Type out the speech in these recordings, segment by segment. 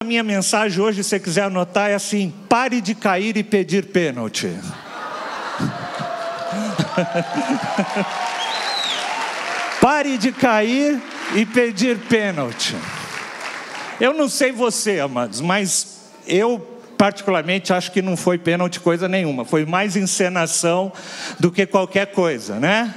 minha mensagem hoje, se você quiser anotar, é assim: pare de cair e pedir pênalti. Pare de cair e pedir pênalti. Eu não sei você, amados, mas eu particularmente acho que não foi pênalti coisa nenhuma. Foi mais encenação do que qualquer coisa, né?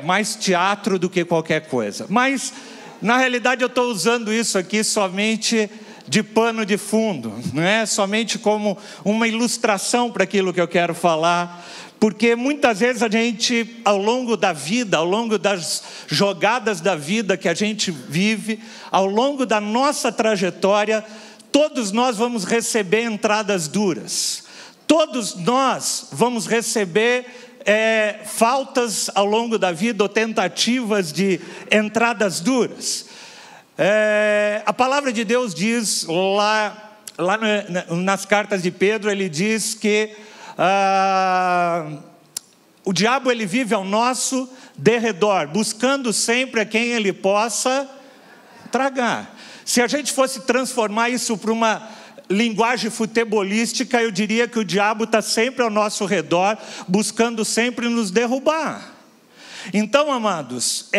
Mais teatro do que qualquer coisa. Mas, na realidade, eu estou usando isso aqui somente de pano de fundo, não é? Somente como uma ilustração para aquilo que eu quero falar. Porque muitas vezes a gente, ao longo da vida, ao longo das jogadas da vida que a gente vive, ao longo da nossa trajetória, todos nós vamos receber entradas duras. Todos nós vamos receber faltas ao longo da vida, ou tentativas de entradas duras. A palavra de Deus diz, lá nas cartas de Pedro, ele diz que o diabo ele vive ao nosso derredor, buscando sempre a quem ele possa tragar. Se a gente fosse transformar isso para uma linguagem futebolística, eu diria que o diabo está sempre ao nosso redor, buscando sempre nos derrubar. Então, amados,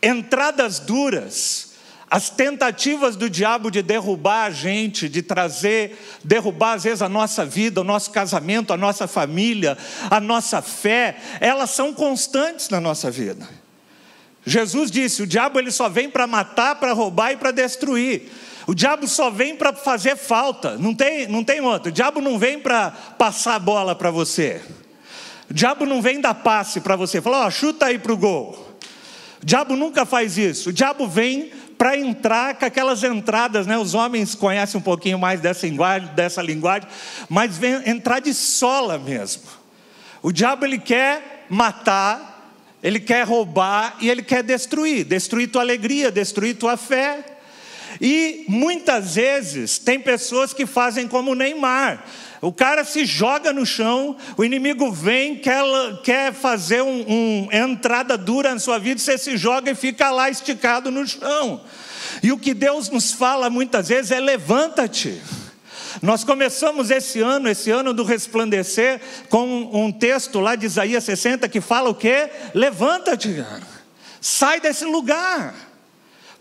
entradas duras, as tentativas do diabo de derrubar a gente, de derrubar às vezes a nossa vida, o nosso casamento, a nossa família, a nossa fé, elas são constantes na nossa vida. Jesus disse, o diabo ele só vem para matar, para roubar e para destruir. O diabo só vem para fazer falta, não tem outro. O diabo não vem para passar a bola para você. O diabo não vem dar passe para você, falar, chuta aí para o gol. O diabo nunca faz isso. O diabo vem para entrar com aquelas entradas, né? Os homens conhecem um pouquinho mais dessa linguagem, mas vem entrar de sola mesmo. O diabo ele quer matar, ele quer roubar e ele quer destruir tua alegria, destruir tua fé. E muitas vezes tem pessoas que fazem como o Neymar. O cara se joga no chão, o inimigo vem, quer fazer uma entrada dura na sua vida, você se joga e fica lá esticado no chão. E o que Deus nos fala muitas vezes é levanta-te. Nós começamos esse ano do resplandecer, com um texto lá de Isaías 60 que fala o quê? Levanta-te, sai desse lugar,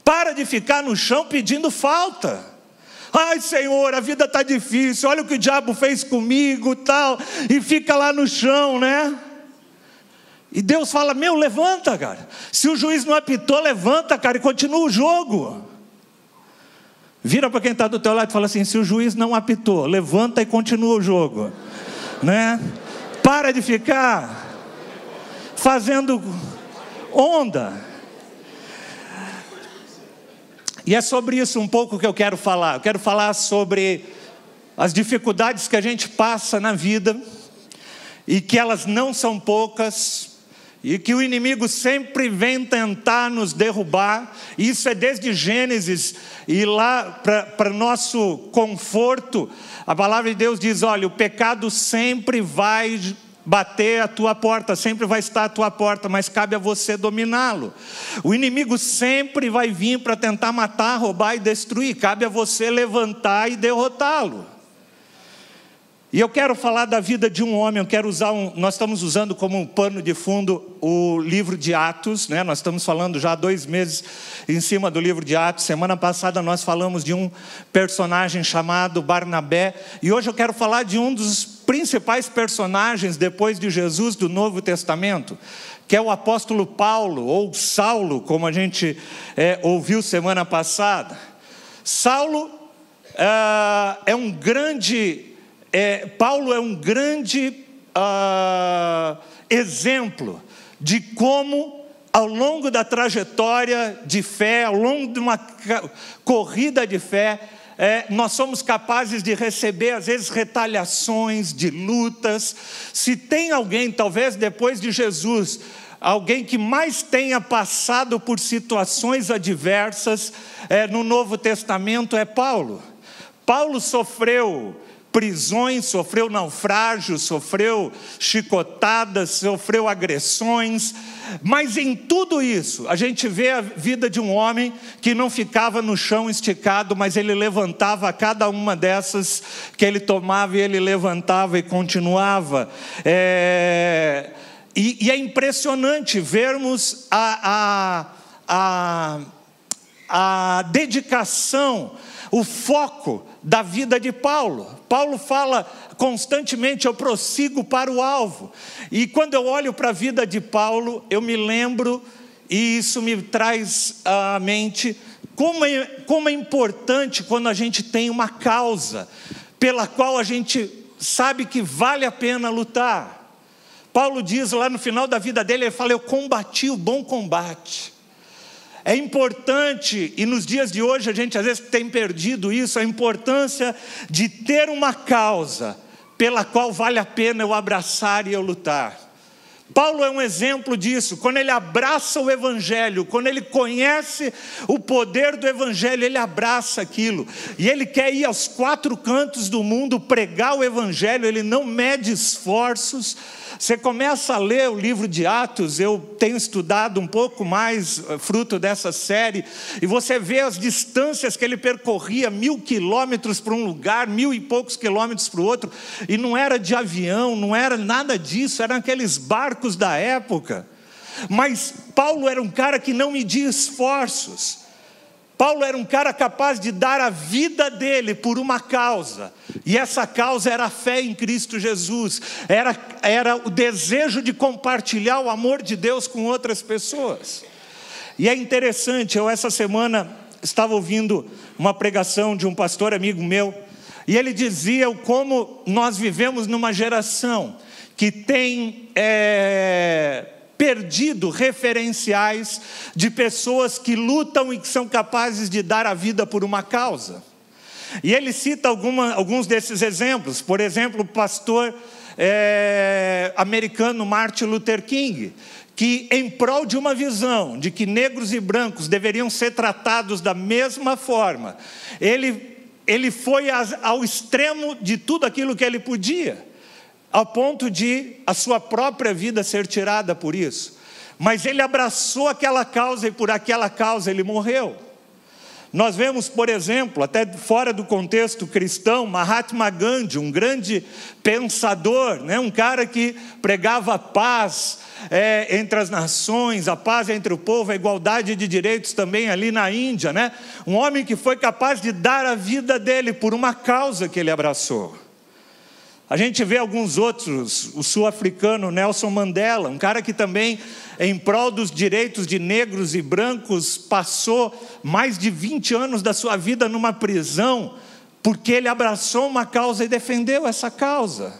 para de ficar no chão pedindo falta. Ai Senhor, a vida está difícil, olha o que o diabo fez comigo tal, e fica lá no chão, né? E Deus fala, levanta, cara. Se o juiz não apitou, levanta, cara, e continua o jogo. Vira para quem está do teu lado e fala assim, se o juiz não apitou, levanta e continua o jogo, né? Para de ficar fazendo onda. E é sobre isso um pouco que eu quero falar. Eu quero falar sobre as dificuldades que a gente passa na vida, e que elas não são poucas, e que o inimigo sempre vem tentar nos derrubar. Isso é desde Gênesis, e lá para nosso conforto, a palavra de Deus diz, olha, o pecado sempre vai bater a tua porta, sempre vai estar à tua porta, mas cabe a você dominá-lo. O inimigo sempre vai vir para tentar matar, roubar e destruir, cabe a você levantar e derrotá-lo. E eu quero falar da vida de um homem, nós estamos usando como um pano de fundo o livro de Atos, né? Nós estamos falando já há 2 meses em cima do livro de Atos. Semana passada nós falamos de um personagem chamado Barnabé, e hoje eu quero falar de um dos principais personagens depois de Jesus do Novo Testamento, que é o apóstolo Paulo, ou Saulo, como a gente ouviu semana passada. Saulo Paulo é um grande exemplo de como, ao longo da trajetória de fé, ao longo de uma corrida de fé, nós somos capazes de receber, às vezes, retaliações, de lutas. Se tem alguém, talvez depois de Jesus, alguém que mais tenha passado por situações adversas no Novo Testamento, é Paulo. Paulo sofreu prisões, sofreu naufrágios, sofreu chicotadas, sofreu agressões. Mas em tudo isso, a gente vê a vida de um homem que não ficava no chão esticado, mas ele levantava a cada uma dessas que ele tomava, e ele levantava e continuava. E é impressionante vermos a dedicação, o foco da vida de Paulo. Paulo fala constantemente: eu prossigo para o alvo. E quando eu olho para a vida de Paulo, eu me lembro, e isso me traz à mente, como é importante quando a gente tem uma causa pela qual a gente sabe que vale a pena lutar. Paulo diz lá no final da vida dele, ele fala: eu combati o bom combate. É importante, e nos dias de hoje a gente às vezes tem perdido isso, a importância de ter uma causa pela qual vale a pena eu abraçar e eu lutar. Paulo é um exemplo disso. Quando ele abraça o Evangelho, quando ele conhece o poder do Evangelho, ele abraça aquilo. E ele quer ir aos 4 cantos do mundo pregar o Evangelho, ele não mede esforços. Você começa a ler o livro de Atos, eu tenho estudado um pouco mais, fruto dessa série, e você vê as distâncias que ele percorria, 1000 quilômetros para um lugar, 1000 e poucos quilômetros para o outro, e não era de avião, não era nada disso, eram aqueles barcos da época. Mas Paulo era um cara que não media esforços. Paulo era um cara capaz de dar a vida dele por uma causa, e essa causa era a fé em Cristo Jesus, era o desejo de compartilhar o amor de Deus com outras pessoas. E é interessante, eu essa semana estava ouvindo uma pregação de um pastor amigo meu, e ele dizia como nós vivemos numa geração que tem perdido referenciais de pessoas que lutam e que são capazes de dar a vida por uma causa. E ele cita alguns desses exemplos. Por exemplo, o pastor americano Martin Luther King, que em prol de uma visão de que negros e brancos deveriam ser tratados da mesma forma, ele foi ao extremo de tudo aquilo que ele podia, ao ponto de a sua própria vida ser tirada por isso. Mas ele abraçou aquela causa, e por aquela causa ele morreu. Nós vemos, por exemplo, até fora do contexto cristão, Mahatma Gandhi, um grande pensador, né? Um cara que pregava a paz entre as nações, a paz entre o povo, a igualdade de direitos também ali na Índia, né? Um homem que foi capaz de dar a vida dele por uma causa que ele abraçou. A gente vê alguns outros, o sul-africano Nelson Mandela, um cara que também, em prol dos direitos de negros e brancos, passou mais de 20 anos da sua vida numa prisão, porque ele abraçou uma causa e defendeu essa causa.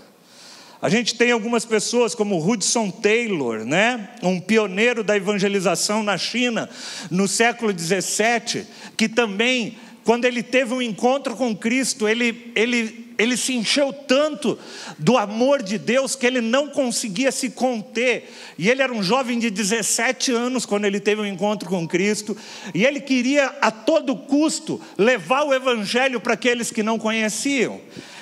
A gente tem algumas pessoas como Hudson Taylor, né? Um pioneiro da evangelização na China, no século 17, que também, quando ele teve um encontro com Cristo, ele se encheu tanto do amor de Deus que ele não conseguia se conter. E ele era um jovem de 17 anos quando ele teve um encontro com Cristo. E ele queria a todo custo levar o Evangelho para aqueles que não conheciam.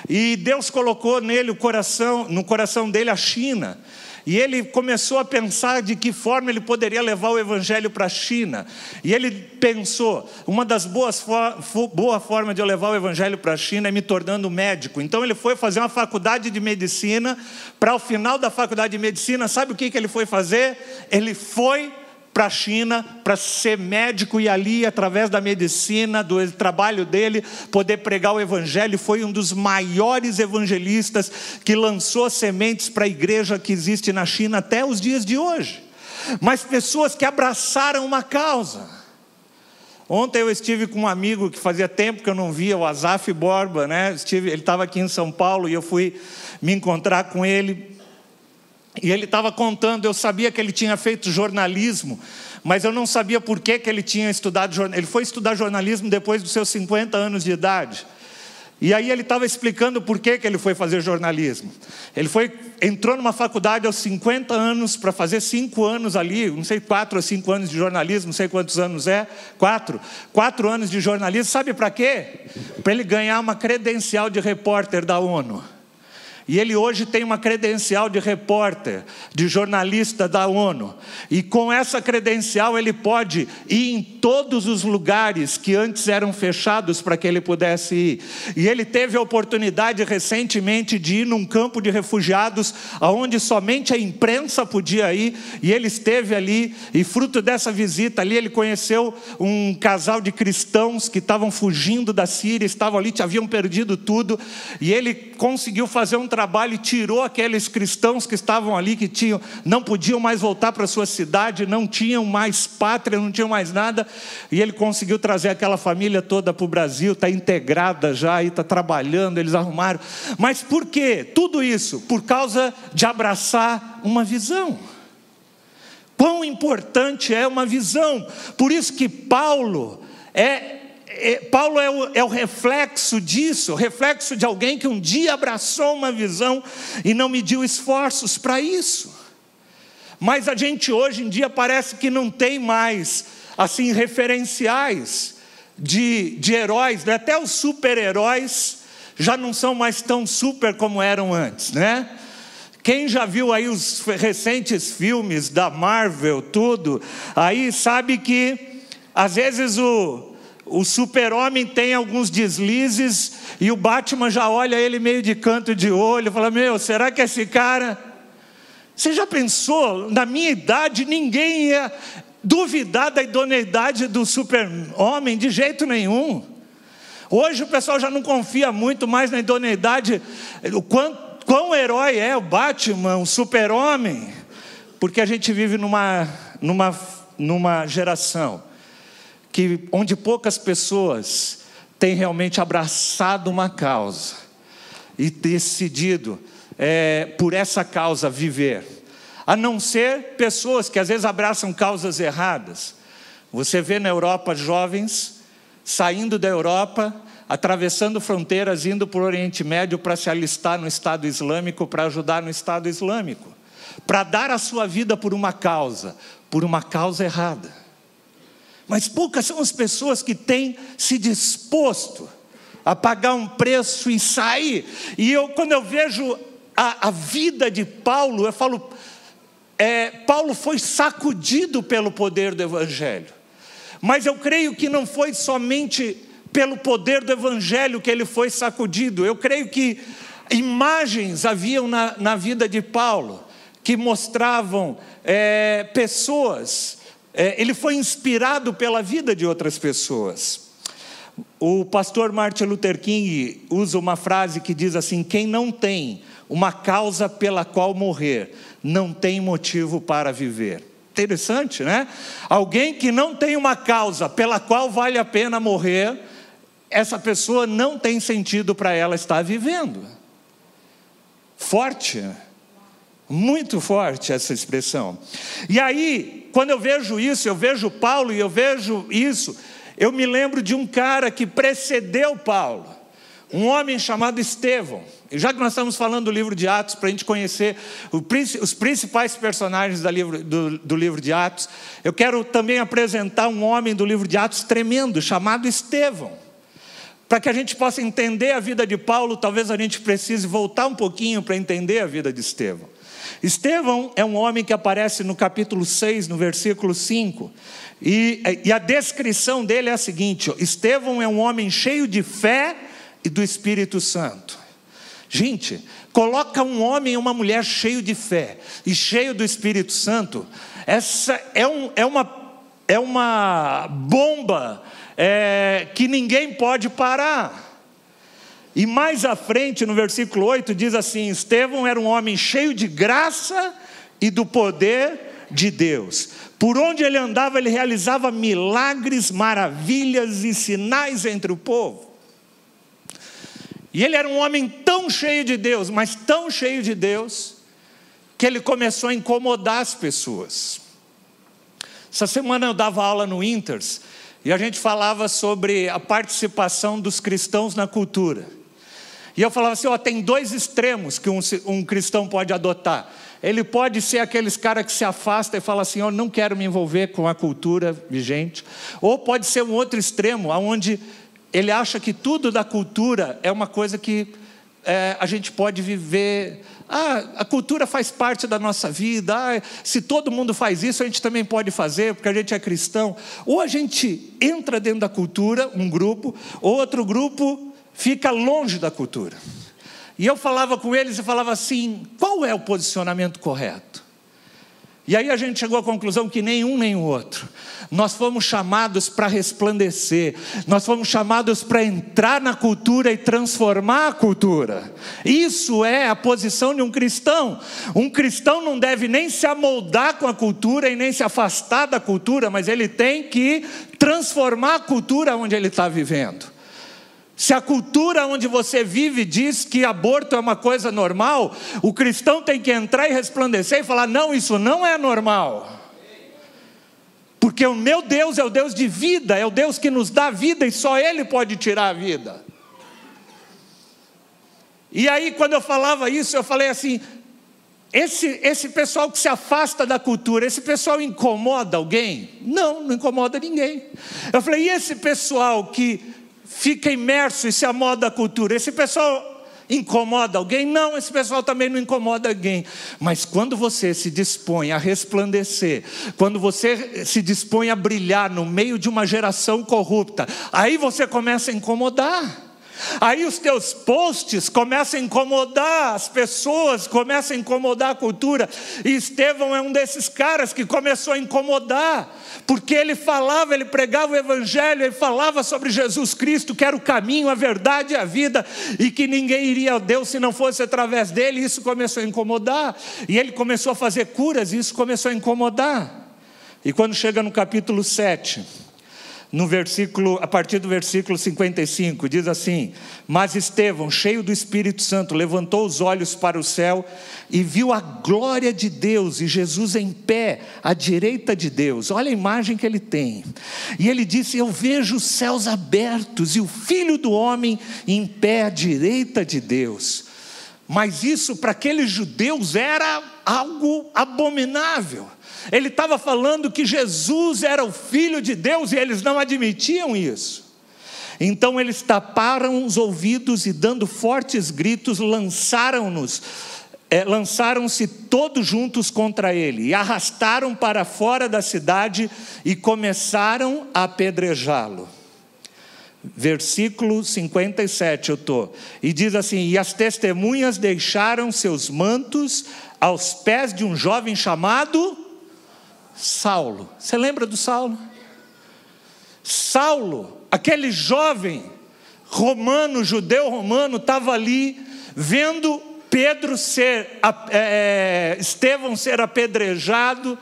E Deus colocou no coração dele a China. E ele começou a pensar de que forma ele poderia levar o Evangelho para a China. E ele pensou, uma das boa formas de eu levar o Evangelho para a China é me tornando médico. Então ele foi fazer uma faculdade de medicina. Para ao final da faculdade de medicina, sabe o que ele foi fazer? Ele foi para a China para ser médico e ali, através da medicina, do trabalho dele, poder pregar o Evangelho. Foi um dos maiores evangelistas que lançou sementes para a igreja que existe na China até os dias de hoje. Mas pessoas que abraçaram uma causa. Ontem eu estive com um amigo que fazia tempo que eu não via, o Azaf Borba, né? Ele estava aqui em São Paulo e eu fui me encontrar com ele. E ele estava contando, eu sabia que ele tinha feito jornalismo, mas eu não sabia por que ele tinha estudado jornalismo. Ele foi estudar jornalismo depois dos seus 50 anos de idade. E aí ele estava explicando por que ele foi fazer jornalismo. Ele entrou numa faculdade aos 50 anos para fazer 5 anos ali, não sei, 4 ou 5 anos de jornalismo, não sei quantos anos é, 4 anos de jornalismo. Sabe para quê? para ele ganhar uma credencial de repórter da ONU. E ele hoje tem uma credencial de repórter, de jornalista da ONU. E com essa credencial ele pode ir em todos os lugares que antes eram fechados para que ele pudesse ir. E ele teve a oportunidade recentemente de ir num campo de refugiados, onde somente a imprensa podia ir. E ele esteve ali, e fruto dessa visita ali, ele conheceu um casal de cristãos que estavam fugindo da Síria, estavam ali, haviam perdido tudo. E ele conseguiu fazer um trabalho e tirou aqueles cristãos que estavam ali, que não podiam mais voltar para a sua cidade, não tinham mais pátria, não tinham mais nada, e ele conseguiu trazer aquela família toda para o Brasil, está integrada já, está trabalhando, eles arrumaram. Mas por quê? Tudo isso por causa de abraçar uma visão. Quão importante é uma visão. Por isso que Paulo é o reflexo disso, o reflexo de alguém que um dia abraçou uma visão e não mediu esforços para isso. Mas a gente hoje em dia parece que não tem mais, assim, referenciais de heróis, né? Até os super-heróis já não são mais tão super como eram antes, né? Quem já viu aí os recentes filmes da Marvel, tudo, aí sabe que às vezes o super-homem tem alguns deslizes e o Batman já olha ele meio de canto de olho, fala, será que esse cara... Você já pensou, na minha idade, ninguém ia duvidar da idoneidade do super-homem de jeito nenhum. Hoje o pessoal já não confia muito mais na idoneidade, quão herói é o Batman, o super-homem, porque a gente vive numa geração onde poucas pessoas têm realmente abraçado uma causa e decidido por essa causa viver, a não ser pessoas que às vezes abraçam causas erradas. Você vê na Europa jovens saindo da Europa, atravessando fronteiras, indo para o Oriente Médio para se alistar no Estado Islâmico, para ajudar no Estado Islâmico, para dar a sua vida por uma causa errada. Mas poucas são as pessoas que têm se disposto a pagar um preço e sair. E quando eu vejo a vida de Paulo, eu falo, Paulo foi sacudido pelo poder do Evangelho. Mas eu creio que não foi somente pelo poder do Evangelho que ele foi sacudido. Eu creio que imagens haviam na vida de Paulo, que mostravam pessoas. Ele foi inspirado pela vida de outras pessoas. O pastor Martin Luther King usa uma frase que diz assim: quem não tem uma causa pela qual morrer, não tem motivo para viver. Interessante, né? Alguém que não tem uma causa pela qual vale a pena morrer, essa pessoa não tem sentido para ela estar vivendo. Forte, muito forte essa expressão. E aí, quando eu vejo isso, eu vejo Paulo e eu vejo isso, eu me lembro de um cara que precedeu Paulo, um homem chamado Estevão. E já que nós estamos falando do livro de Atos, para a gente conhecer os principais personagens do livro de Atos, eu quero também apresentar um homem do livro de Atos tremendo, chamado Estevão. Para que a gente possa entender a vida de Paulo, talvez a gente precise voltar um pouquinho para entender a vida de Estevão. Estevão é um homem que aparece no capítulo 6, no versículo 5. E a descrição dele é a seguinte: Estevão é um homem cheio de fé e do Espírito Santo. Gente, coloca um homem e uma mulher cheio de fé e cheio do Espírito Santo. Essa é uma bomba que ninguém pode parar. E mais à frente, no versículo 8, diz assim: Estevão era um homem cheio de graça e do poder de Deus. Por onde ele andava, ele realizava milagres, maravilhas e sinais entre o povo. E ele era um homem tão cheio de Deus, mas tão cheio de Deus, que ele começou a incomodar as pessoas. Essa semana eu dava aula no Inters, e a gente falava sobre a participação dos cristãos na cultura. E eu falava assim, tem dois extremos que um cristão pode adotar. Ele pode ser aqueles caras que se afasta e fala assim, eu não quero me envolver com a cultura vigente. Ou pode ser um outro extremo, onde ele acha que tudo da cultura é uma coisa que a gente pode viver. A cultura faz parte da nossa vida. Se todo mundo faz isso, a gente também pode fazer, porque a gente é cristão. Ou a gente entra dentro da cultura, um grupo, outro grupo fica longe da cultura. E eu falava com eles e falava assim: qual é o posicionamento correto? E aí a gente chegou à conclusão que nenhum nem o outro. Nós fomos chamados para resplandecer. Nós fomos chamados para entrar na cultura e transformar a cultura. Isso é a posição de um cristão. Um cristão não deve nem se amoldar com a cultura e nem se afastar da cultura, mas ele tem que transformar a cultura onde ele está vivendo. Se a cultura onde você vive diz que aborto é uma coisa normal, o cristão tem que entrar e resplandecer e falar: não, isso não é normal. Porque o meu Deus é o Deus de vida, é o Deus que nos dá vida e só Ele pode tirar a vida. E aí quando eu falava isso, eu falei assim: esse pessoal que se afasta da cultura, esse pessoal incomoda alguém? Não incomoda ninguém. Eu falei: e esse pessoal que fica imerso e se amolda à cultura, esse pessoal incomoda alguém? Não, esse pessoal também não incomoda alguém. Mas quando você se dispõe a resplandecer, quando você se dispõe a brilhar no meio de uma geração corrupta, aí você começa a incomodar. Aí os teus posts começam a incomodar as pessoas, começam a incomodar a cultura. E Estevão é um desses caras que começou a incomodar, porque ele falava, ele pregava o evangelho, ele falava sobre Jesus Cristo, que era o caminho, a verdade e a vida, e que ninguém iria a Deus se não fosse através dele. E isso começou a incomodar, e ele começou a fazer curas, e isso começou a incomodar. E quando chega no capítulo 7, a partir do versículo 55, diz assim: mas Estevão, cheio do Espírito Santo, levantou os olhos para o céu e viu a glória de Deus e Jesus em pé à direita de Deus. Olha a imagem que ele tem. E ele disse: eu vejo os céus abertos e o Filho do Homem em pé à direita de Deus. Mas isso para aqueles judeus era algo abominável. Ele estava falando que Jesus era o Filho de Deus e eles não admitiam isso. Então eles taparam os ouvidos e, dando fortes gritos, lançaram-se todos juntos contra ele e arrastaram para fora da cidade e começaram a apedrejá-lo. Versículo 57 e diz assim: e as testemunhas deixaram seus mantos aos pés de um jovem chamado Saulo. Você lembra do Saulo? Saulo, aquele jovem romano, judeu romano, estava ali vendo Estevão ser apedrejado,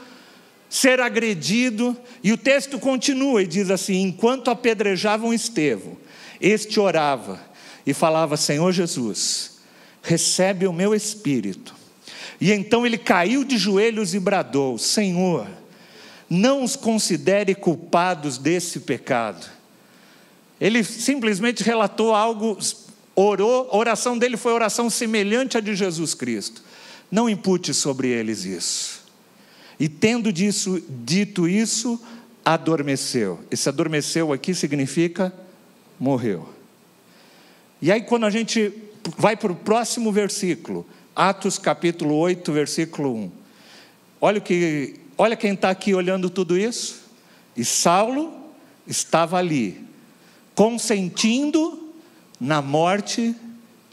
ser agredido, e o texto continua e diz assim: enquanto apedrejavam Estevão, este orava e falava: Senhor Jesus, recebe o meu espírito. E então ele caiu de joelhos e bradou: Senhor, não os considere culpados desse pecado. Ele simplesmente relatou algo, orou, a oração dele foi oração semelhante à de Jesus Cristo: não impute sobre eles isso. E tendo dito isso, adormeceu. Esse adormeceu aqui significa morreu. E aí quando a gente vai para o próximo versículo, Atos capítulo 8, versículo 1. Olha quem está aqui olhando tudo isso. E Saulo estava ali, consentindo na morte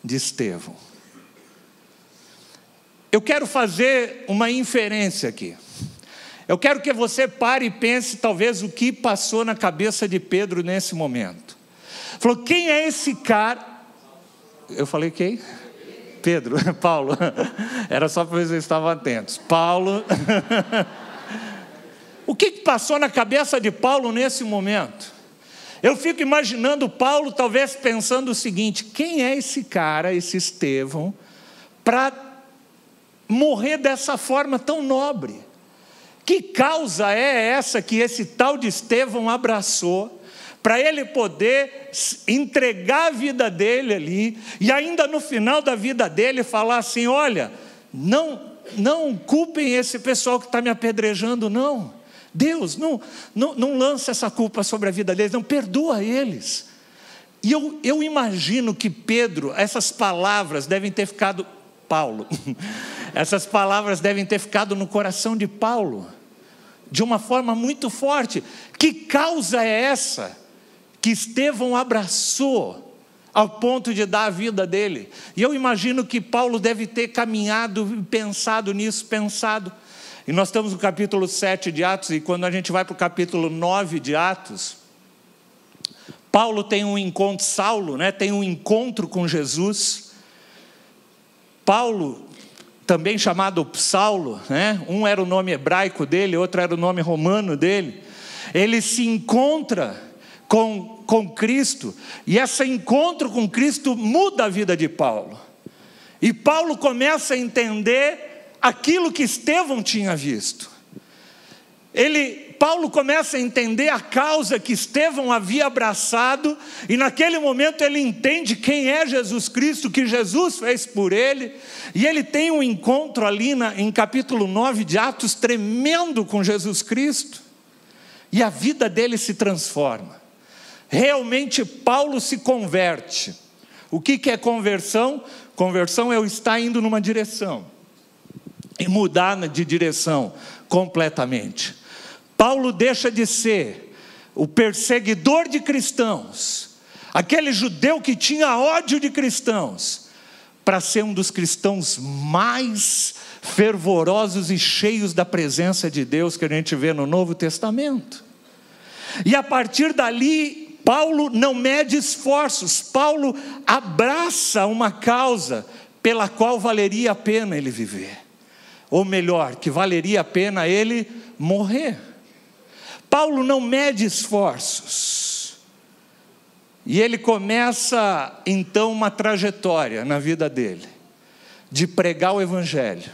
de Estevão. Eu quero fazer uma inferência aqui. Eu quero que você pare e pense talvez o que passou na cabeça de Pedro nesse momento. Falou: quem é esse cara? Eu falei quem? Pedro, Paulo. Era só para ver se vocês estavam atentos. Paulo. O que passou na cabeça de Paulo nesse momento? Eu fico imaginando Paulo talvez pensando o seguinte: quem é esse cara, esse Estevão, para morrer dessa forma tão nobre? Que causa é essa que esse tal de Estevão abraçou, para ele poder entregar a vida dele ali, e ainda no final da vida dele falar assim: olha, não culpem esse pessoal que está me apedrejando, não. Deus, não lança essa culpa sobre a vida deles, não, perdoa eles. E eu imagino que Pedro, essas palavras devem ter ficado, essas palavras devem ter ficado no coração de Paulo, de uma forma muito forte. Que causa é essa que Estevão abraçou ao ponto de dar a vida dele? E eu imagino que Paulo deve ter caminhado e pensado nisso, E nós estamos no capítulo 7 de Atos, e quando a gente vai para o capítulo 9 de Atos, Paulo tem um encontro, Saulo, tem um encontro com Jesus. Paulo, também chamado Saulo, um era o nome hebraico dele, outro era o nome romano dele. Ele se encontra com Cristo, e esse encontro com Cristo muda a vida de Paulo. E Paulo começa a entender aquilo que Estevão tinha visto. Paulo começa a entender a causa que Estevão havia abraçado, e naquele momento ele entende quem é Jesus Cristo, o que Jesus fez por ele, e ele tem um encontro ali em capítulo 9 de Atos, tremendo com Jesus Cristo, e a vida dele se transforma. Realmente Paulo se converte. O que é conversão? Conversão é eu estar indo numa direção, e mudar de direção completamente. Paulo deixa de ser o perseguidor de cristãos, aquele judeu que tinha ódio de cristãos, para ser um dos cristãos mais fervorosos e cheios da presença de Deus que a gente vê no Novo Testamento. E a partir dali, Paulo não mede esforços, Paulo abraça uma causa pela qual valeria a pena ele viver, ou melhor, que valeria a pena ele morrer. Paulo não mede esforços, e ele começa então uma trajetória na vida dele, de pregar o Evangelho,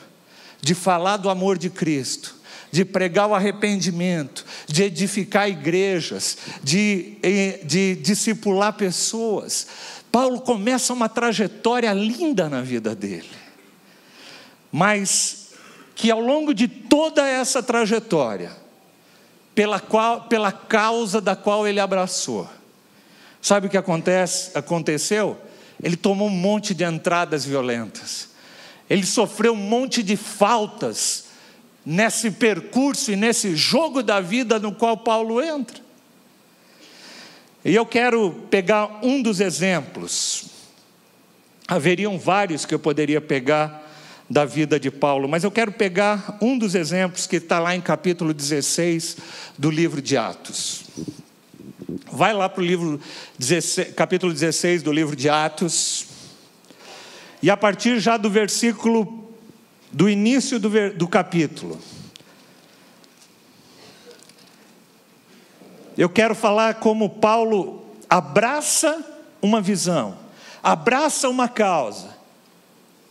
de falar do amor de Cristo, de pregar o arrependimento, de edificar igrejas, de discipular pessoas. Paulo começa uma trajetória linda na vida dele, mas que ao longo de toda essa trajetória, pela causa da qual ele abraçou, sabe o que aconteceu? Ele tomou um monte de entradas violentas, ele sofreu um monte de faltas, nesse percurso e nesse jogo da vida no qual Paulo entra. E eu quero pegar um dos exemplos, haveriam vários que eu poderia pegar da vida de Paulo, mas eu quero pegar um dos exemplos que está lá em capítulo 16 do livro de Atos. Vai lá para o livro 16, capítulo 16 do livro de Atos, e a partir já do versículo, do início do capítulo, eu quero falar como Paulo abraça uma visão, abraça uma causa,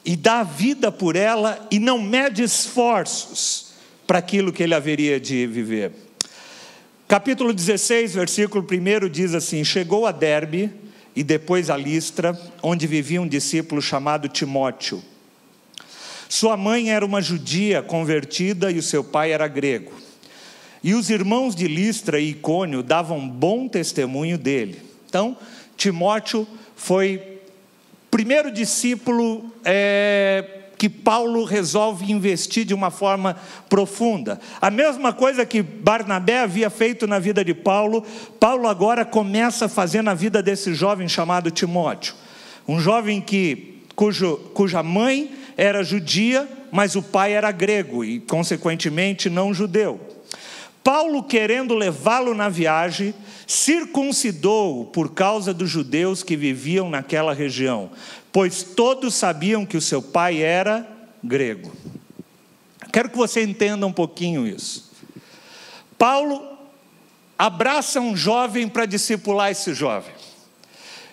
e dá vida por ela, e não mede esforços para aquilo que ele haveria de viver. Capítulo 16, versículo 1 diz assim: chegou a Derbe, e depois a Listra, onde vivia um discípulo chamado Timóteo. Sua mãe era uma judia convertida, e o seu pai era grego. E os irmãos de Listra e Icônio davam bom testemunho dele. Então, Timóteo foi primeiro discípulo que Paulo resolve investir de uma forma profunda. A mesma coisa que Barnabé havia feito na vida de Paulo, Paulo agora começa a fazer na vida desse jovem chamado Timóteo. Um jovem cuja mãe era judia, mas o pai era grego e, consequentemente, não judeu. Paulo, querendo levá-lo na viagem, circuncidou-o por causa dos judeus que viviam naquela região, pois todos sabiam que o seu pai era grego. Quero que você entenda um pouquinho isso. Paulo abraça um jovem para discipular esse jovem.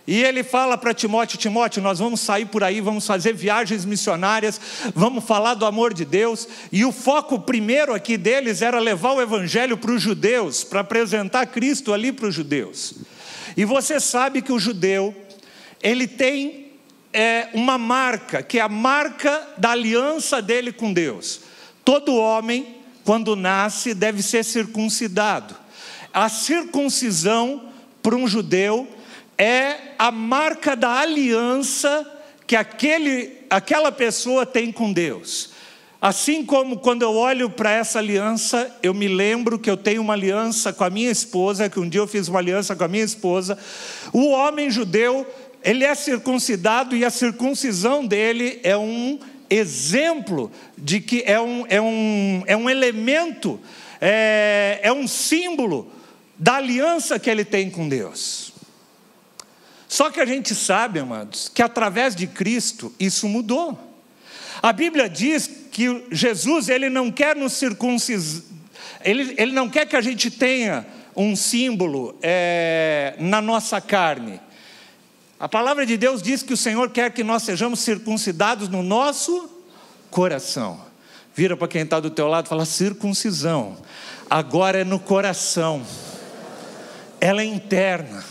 E ele fala para Timóteo: Timóteo, nós vamos sair por aí, vamos fazer viagens missionárias, vamos falar do amor de Deus. E o foco primeiro aqui deles era levar o evangelho para os judeus, para apresentar Cristo ali para os judeus. E você sabe que o judeu, ele tem uma marca, que é a marca da aliança dele com Deus. Todo homem, quando nasce, deve ser circuncidado. A circuncisão para um judeu é a marca da aliança que aquela pessoa tem com Deus. Assim como quando eu olho para essa aliança, eu me lembro que eu tenho uma aliança com a minha esposa, que um dia eu fiz uma aliança com a minha esposa. O homem judeu, ele é circuncidado e a circuncisão dele é um exemplo de que é um elemento, é um símbolo da aliança que ele tem com Deus. Só que a gente sabe, amados, que através de Cristo isso mudou. A Bíblia diz que Jesus, ele não quer nos circuncidar, ele não quer que a gente tenha um símbolo na nossa carne. A palavra de Deus diz que o Senhor quer que nós sejamos circuncidados no nosso coração. Vira para quem está do teu lado e fala: circuncisão agora é no coração, ela é interna.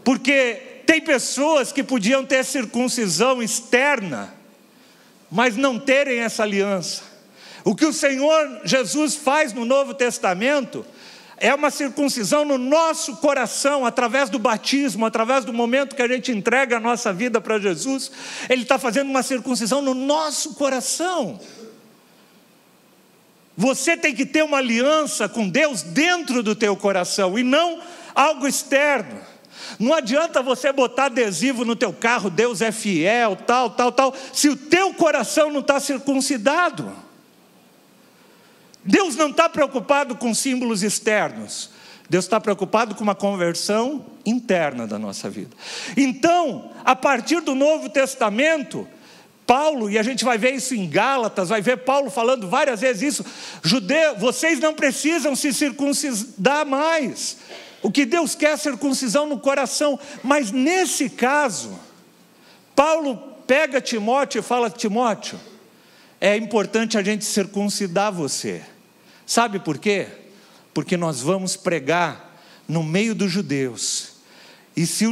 Porque tem pessoas que podiam ter circuncisão externa, mas não terem essa aliança. O que o Senhor Jesus faz no Novo Testamento é uma circuncisão no nosso coração, através do batismo, através do momento que a gente entrega a nossa vida para Jesus. Ele está fazendo uma circuncisão no nosso coração. Você tem que ter uma aliança com Deus dentro do teu coração e não algo externo. Não adianta você botar adesivo no teu carro: Deus é fiel, tal, se o teu coração não está circuncidado. Deus não está preocupado com símbolos externos. Deus está preocupado com uma conversão interna da nossa vida. Então, a partir do Novo Testamento, Paulo, e a gente vai ver isso em Gálatas, vai ver Paulo falando várias vezes isso: judeu, vocês não precisam se circuncidar mais. O que Deus quer é circuncisão no coração. Mas nesse caso, Paulo pega Timóteo e fala: Timóteo, é importante a gente circuncidar você. Sabe por quê? Porque nós vamos pregar no meio dos judeus. E se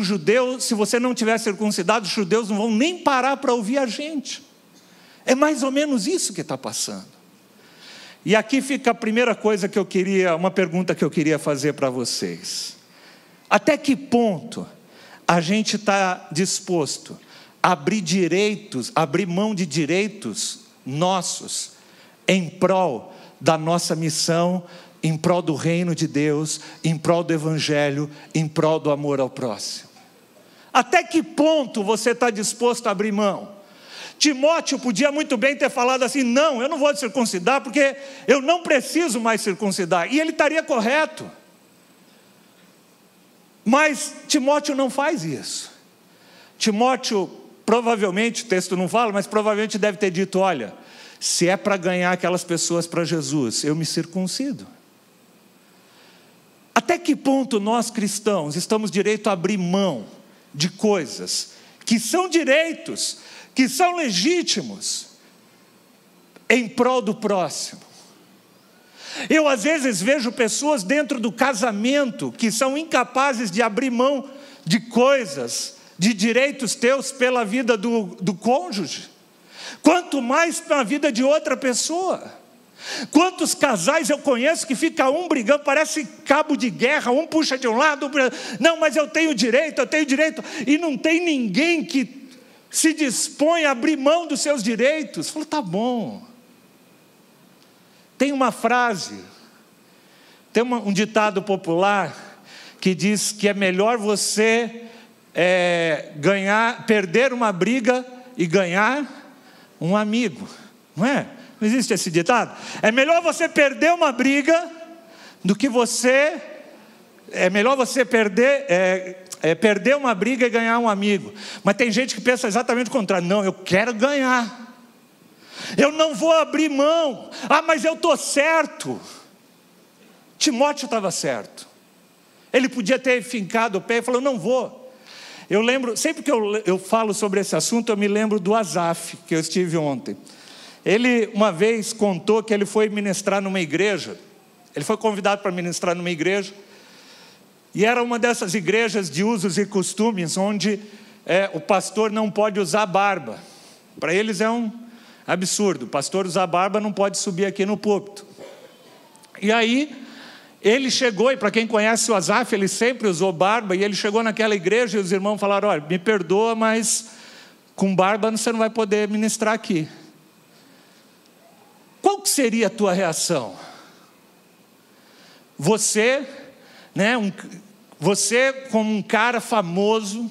você não tiver circuncidado, os judeus não vão nem parar para ouvir a gente. É mais ou menos isso que está passando. E aqui fica a primeira coisa uma pergunta que eu queria fazer para vocês. Até que ponto a gente está disposto a abrir mão de direitos nossos em prol da nossa missão, em prol do reino de Deus, em prol do evangelho, em prol do amor ao próximo? Até que ponto você está disposto a abrir mão? Timóteo podia muito bem ter falado assim: não, eu não vou circuncidar porque eu não preciso mais circuncidar. E ele estaria correto. Mas Timóteo não faz isso. Timóteo, provavelmente, o texto não fala, mas provavelmente deve ter dito: olha, se é para ganhar aquelas pessoas para Jesus, eu me circuncido. Até que ponto nós cristãos estamos direito a abrir mão de coisas que são direitos, que são legítimos, em prol do próximo? Eu às vezes vejo pessoas dentro do casamento que são incapazes de abrir mão de coisas, de direitos teus pela vida do cônjuge, quanto mais pela vida de outra pessoa. Quantos casais eu conheço que fica um brigando, parece cabo de guerra, um puxa de um lado, não, mas eu tenho direito, e não tem ninguém que se dispõe a abrir mão dos seus direitos. Falou: tá bom. Tem uma frase, tem um ditado popular que diz que é melhor você perder uma briga e ganhar um amigo, não é? Não existe esse ditado? É melhor você perder uma briga do que perder uma briga e ganhar um amigo. Mas tem gente que pensa exatamente o contrário: não, eu quero ganhar, eu não vou abrir mão. Mas eu estou certo. Timóteo estava certo. Ele podia ter fincado o pé e falou: não vou. Eu lembro, sempre que eu falo sobre esse assunto, eu me lembro do Asaf, que eu estive ontem. Ele uma vez contou que ele foi ministrar numa igreja. Ele foi convidado para ministrar numa igreja, e era uma dessas igrejas de usos e costumes onde o pastor não pode usar barba. Para eles é um absurdo: o pastor usar barba, não pode subir aqui no púlpito. E aí Ele chegou, e para quem conhece o Asaf, ele sempre usou barba, e ele chegou naquela igreja e os irmãos falaram: olha, me perdoa, mas com barba você não vai poder ministrar aqui. Qual que seria a tua reação? Você, você como um cara famoso,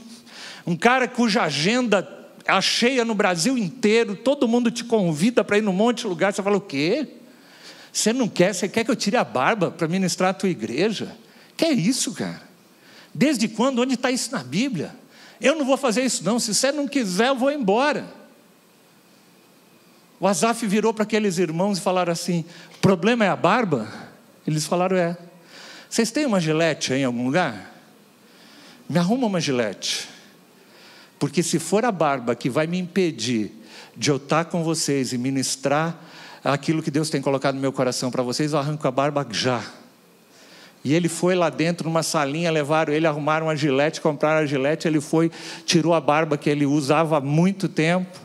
um cara cuja agenda é cheia no Brasil inteiro, todo mundo te convida para ir num monte de lugar, você fala: o quê? Você não quer? Você quer que eu tire a barba para ministrar a tua igreja? Que é isso, cara? Desde quando? Onde está isso na Bíblia? Eu não vou fazer isso não, se você não quiser eu vou embora. O Asaf virou para aqueles irmãos e falaram assim: o problema é a barba? Eles falaram: é. Vocês têm uma gilete aí em algum lugar? Me arruma uma gilete. Porque se for a barba que vai me impedir de eu estar com vocês e ministrar aquilo que Deus tem colocado no meu coração para vocês, eu arranco a barba já. E ele foi lá dentro numa salinha, levaram ele, arrumaram a gilete, compraram a gilete, ele foi, tirou a barba que ele usava há muito tempo,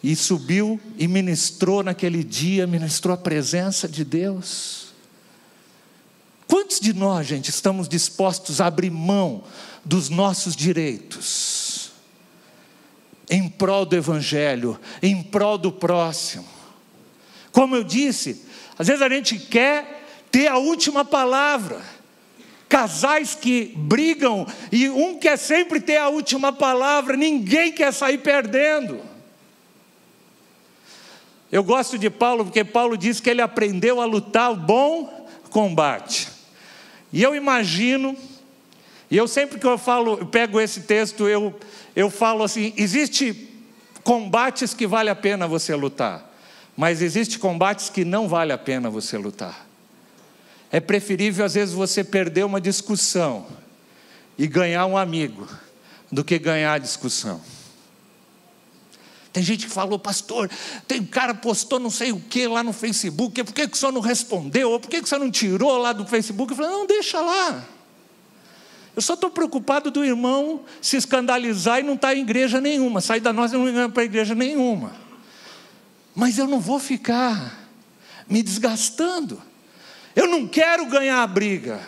e subiu e ministrou naquele dia, ministrou a presença de Deus. Quantos de nós, gente, estamos dispostos a abrir mão dos nossos direitos em prol do Evangelho, em prol do próximo? Como eu disse, às vezes a gente quer ter a última palavra. Casais que brigam e um quer sempre ter a última palavra, ninguém quer sair perdendo. Eu gosto de Paulo porque Paulo diz que ele aprendeu a lutar o bom combate. E eu imagino, e eu sempre que eu pego esse texto, eu falo assim: existe combates que vale a pena você lutar, mas existe combates que não vale a pena você lutar. É preferível às vezes você perder uma discussão e ganhar um amigo, do que ganhar a discussão. Tem gente que falou: pastor, tem um cara postou não sei o que lá no Facebook, por que o senhor não respondeu? Ou por que o senhor não tirou lá do Facebook? Eu falei: não, deixa lá. Eu só estou preocupado do irmão se escandalizar e não estar em igreja nenhuma, sair da nossa e não ir para igreja nenhuma. Mas eu não vou ficar me desgastando. Eu não quero ganhar a briga,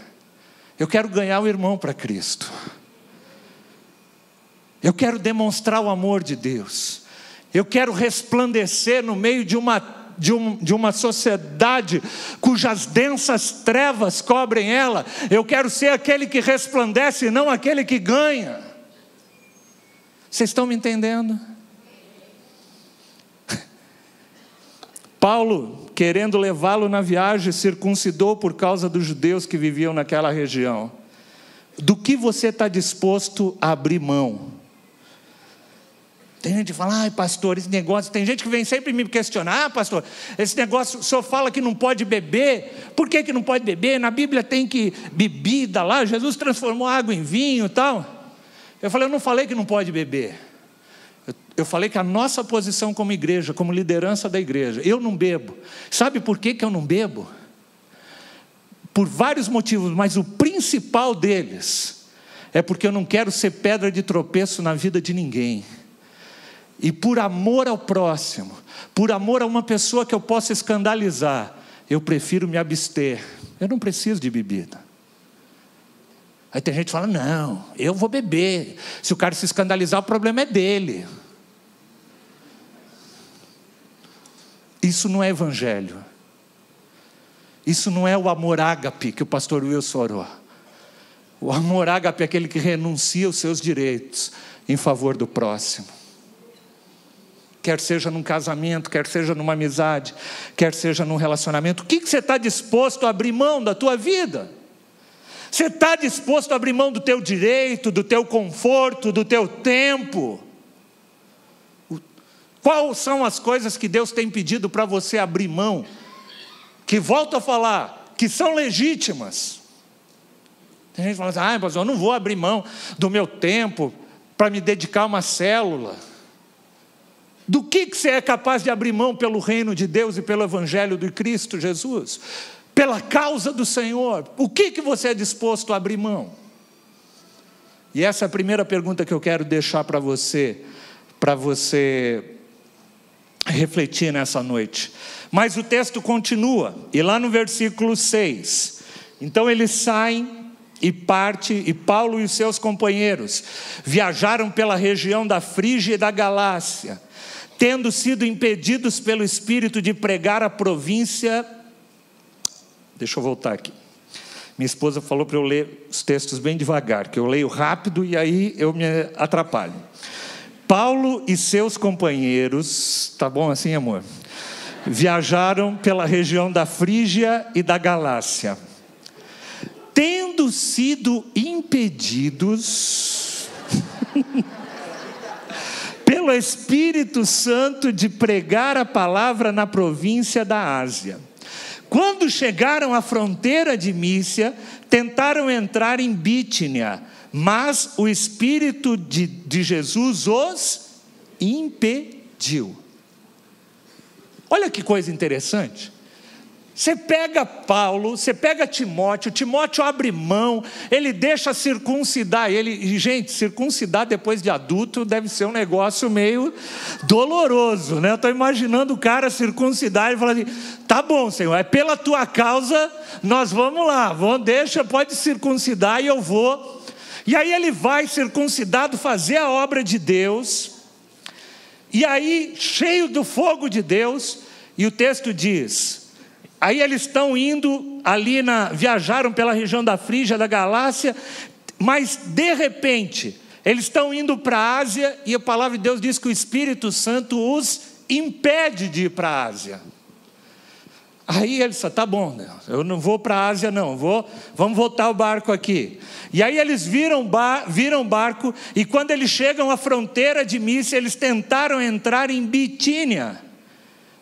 eu quero ganhar o irmão para Cristo. Eu quero demonstrar o amor de Deus. Eu quero resplandecer no meio de uma sociedade cujas densas trevas cobrem ela. Eu quero ser aquele que resplandece, não aquele que ganha. Vocês estão me entendendo? Paulo, querendo levá-lo na viagem, circuncidou por causa dos judeus que viviam naquela região. Do que você está disposto a abrir mão? Tem gente que fala: ai pastor, esse negócio, tem gente que vem sempre me questionar: pastor, esse negócio, o senhor fala que não pode beber, por que não pode beber? Na Bíblia tem que bebida lá, Jesus transformou água em vinho e tal. Eu falei: eu não falei que não pode beber, eu falei que a nossa posição como igreja, como liderança da igreja, eu não bebo. Sabe por que eu não bebo? Por vários motivos, mas o principal deles é porque eu não quero ser pedra de tropeço na vida de ninguém. E por amor ao próximo, por amor a uma pessoa que eu possa escandalizar, eu prefiro me abster. Eu não preciso de bebida. Aí tem gente que fala: não, eu vou beber. Se o cara se escandalizar, o problema é dele. Isso não é evangelho. Isso não é o amor ágape que o pastor Wilson orou. O amor ágape é aquele que renuncia os seus direitos em favor do próximo. Quer seja num casamento, quer seja numa amizade, quer seja num relacionamento. O que você está disposto a abrir mão da tua vida? Você está disposto a abrir mão do teu direito, do teu conforto, do teu tempo? Quais são as coisas que Deus tem pedido para você abrir mão? Que, volto a falar, que são legítimas. Tem gente que fala assim: ah, mas eu não vou abrir mão do meu tempo para me dedicar a uma célula. Do que você é capaz de abrir mão pelo reino de Deus e pelo evangelho de Cristo Jesus? Pela causa do Senhor, o que você é disposto a abrir mão? E essa é a primeira pergunta que eu quero deixar para você refletir nessa noite. Mas o texto continua, e lá no versículo 6, Então eles saem e partem, e Paulo e os seus companheiros viajaram pela região da Frígia e da Galácia, tendo sido impedidos pelo Espírito de pregar a província. Deixa eu voltar aqui. Minha esposa falou para eu ler os textos bem devagar, que eu leio rápido e aí eu me atrapalho. Paulo e seus companheiros, tá bom assim, amor? Viajaram pela região da Frígia e da Galácia, tendo sido impedidos pelo Espírito Santo de pregar a palavra na província da Ásia. Quando chegaram à fronteira de Mísia, tentaram entrar em Bítínia, mas o Espírito de Jesus os impediu. Olha que coisa interessante. Você pega Paulo, você pega Timóteo abre mão, ele deixa circuncidar ele. E, gente, circuncidar depois de adulto deve ser um negócio meio doloroso, né? Eu estou imaginando o cara circuncidar e falar assim: tá bom, Senhor, é pela tua causa, nós vamos lá, pode circuncidar e eu vou. E aí ele vai circuncidado fazer a obra de Deus, e aí cheio do fogo de Deus, e o texto diz... Aí eles estão indo ali, viajaram pela região da Frígia, da Galácia, mas de repente, eles estão indo para a Ásia, e a palavra de Deus diz que o Espírito Santo os impede de ir para a Ásia. Aí eles disseram: tá bom, eu não vou para a Ásia não, vamos voltar o barco aqui. E aí eles viram barco, e quando eles chegam à fronteira de Mísia, eles tentaram entrar em Bitínia,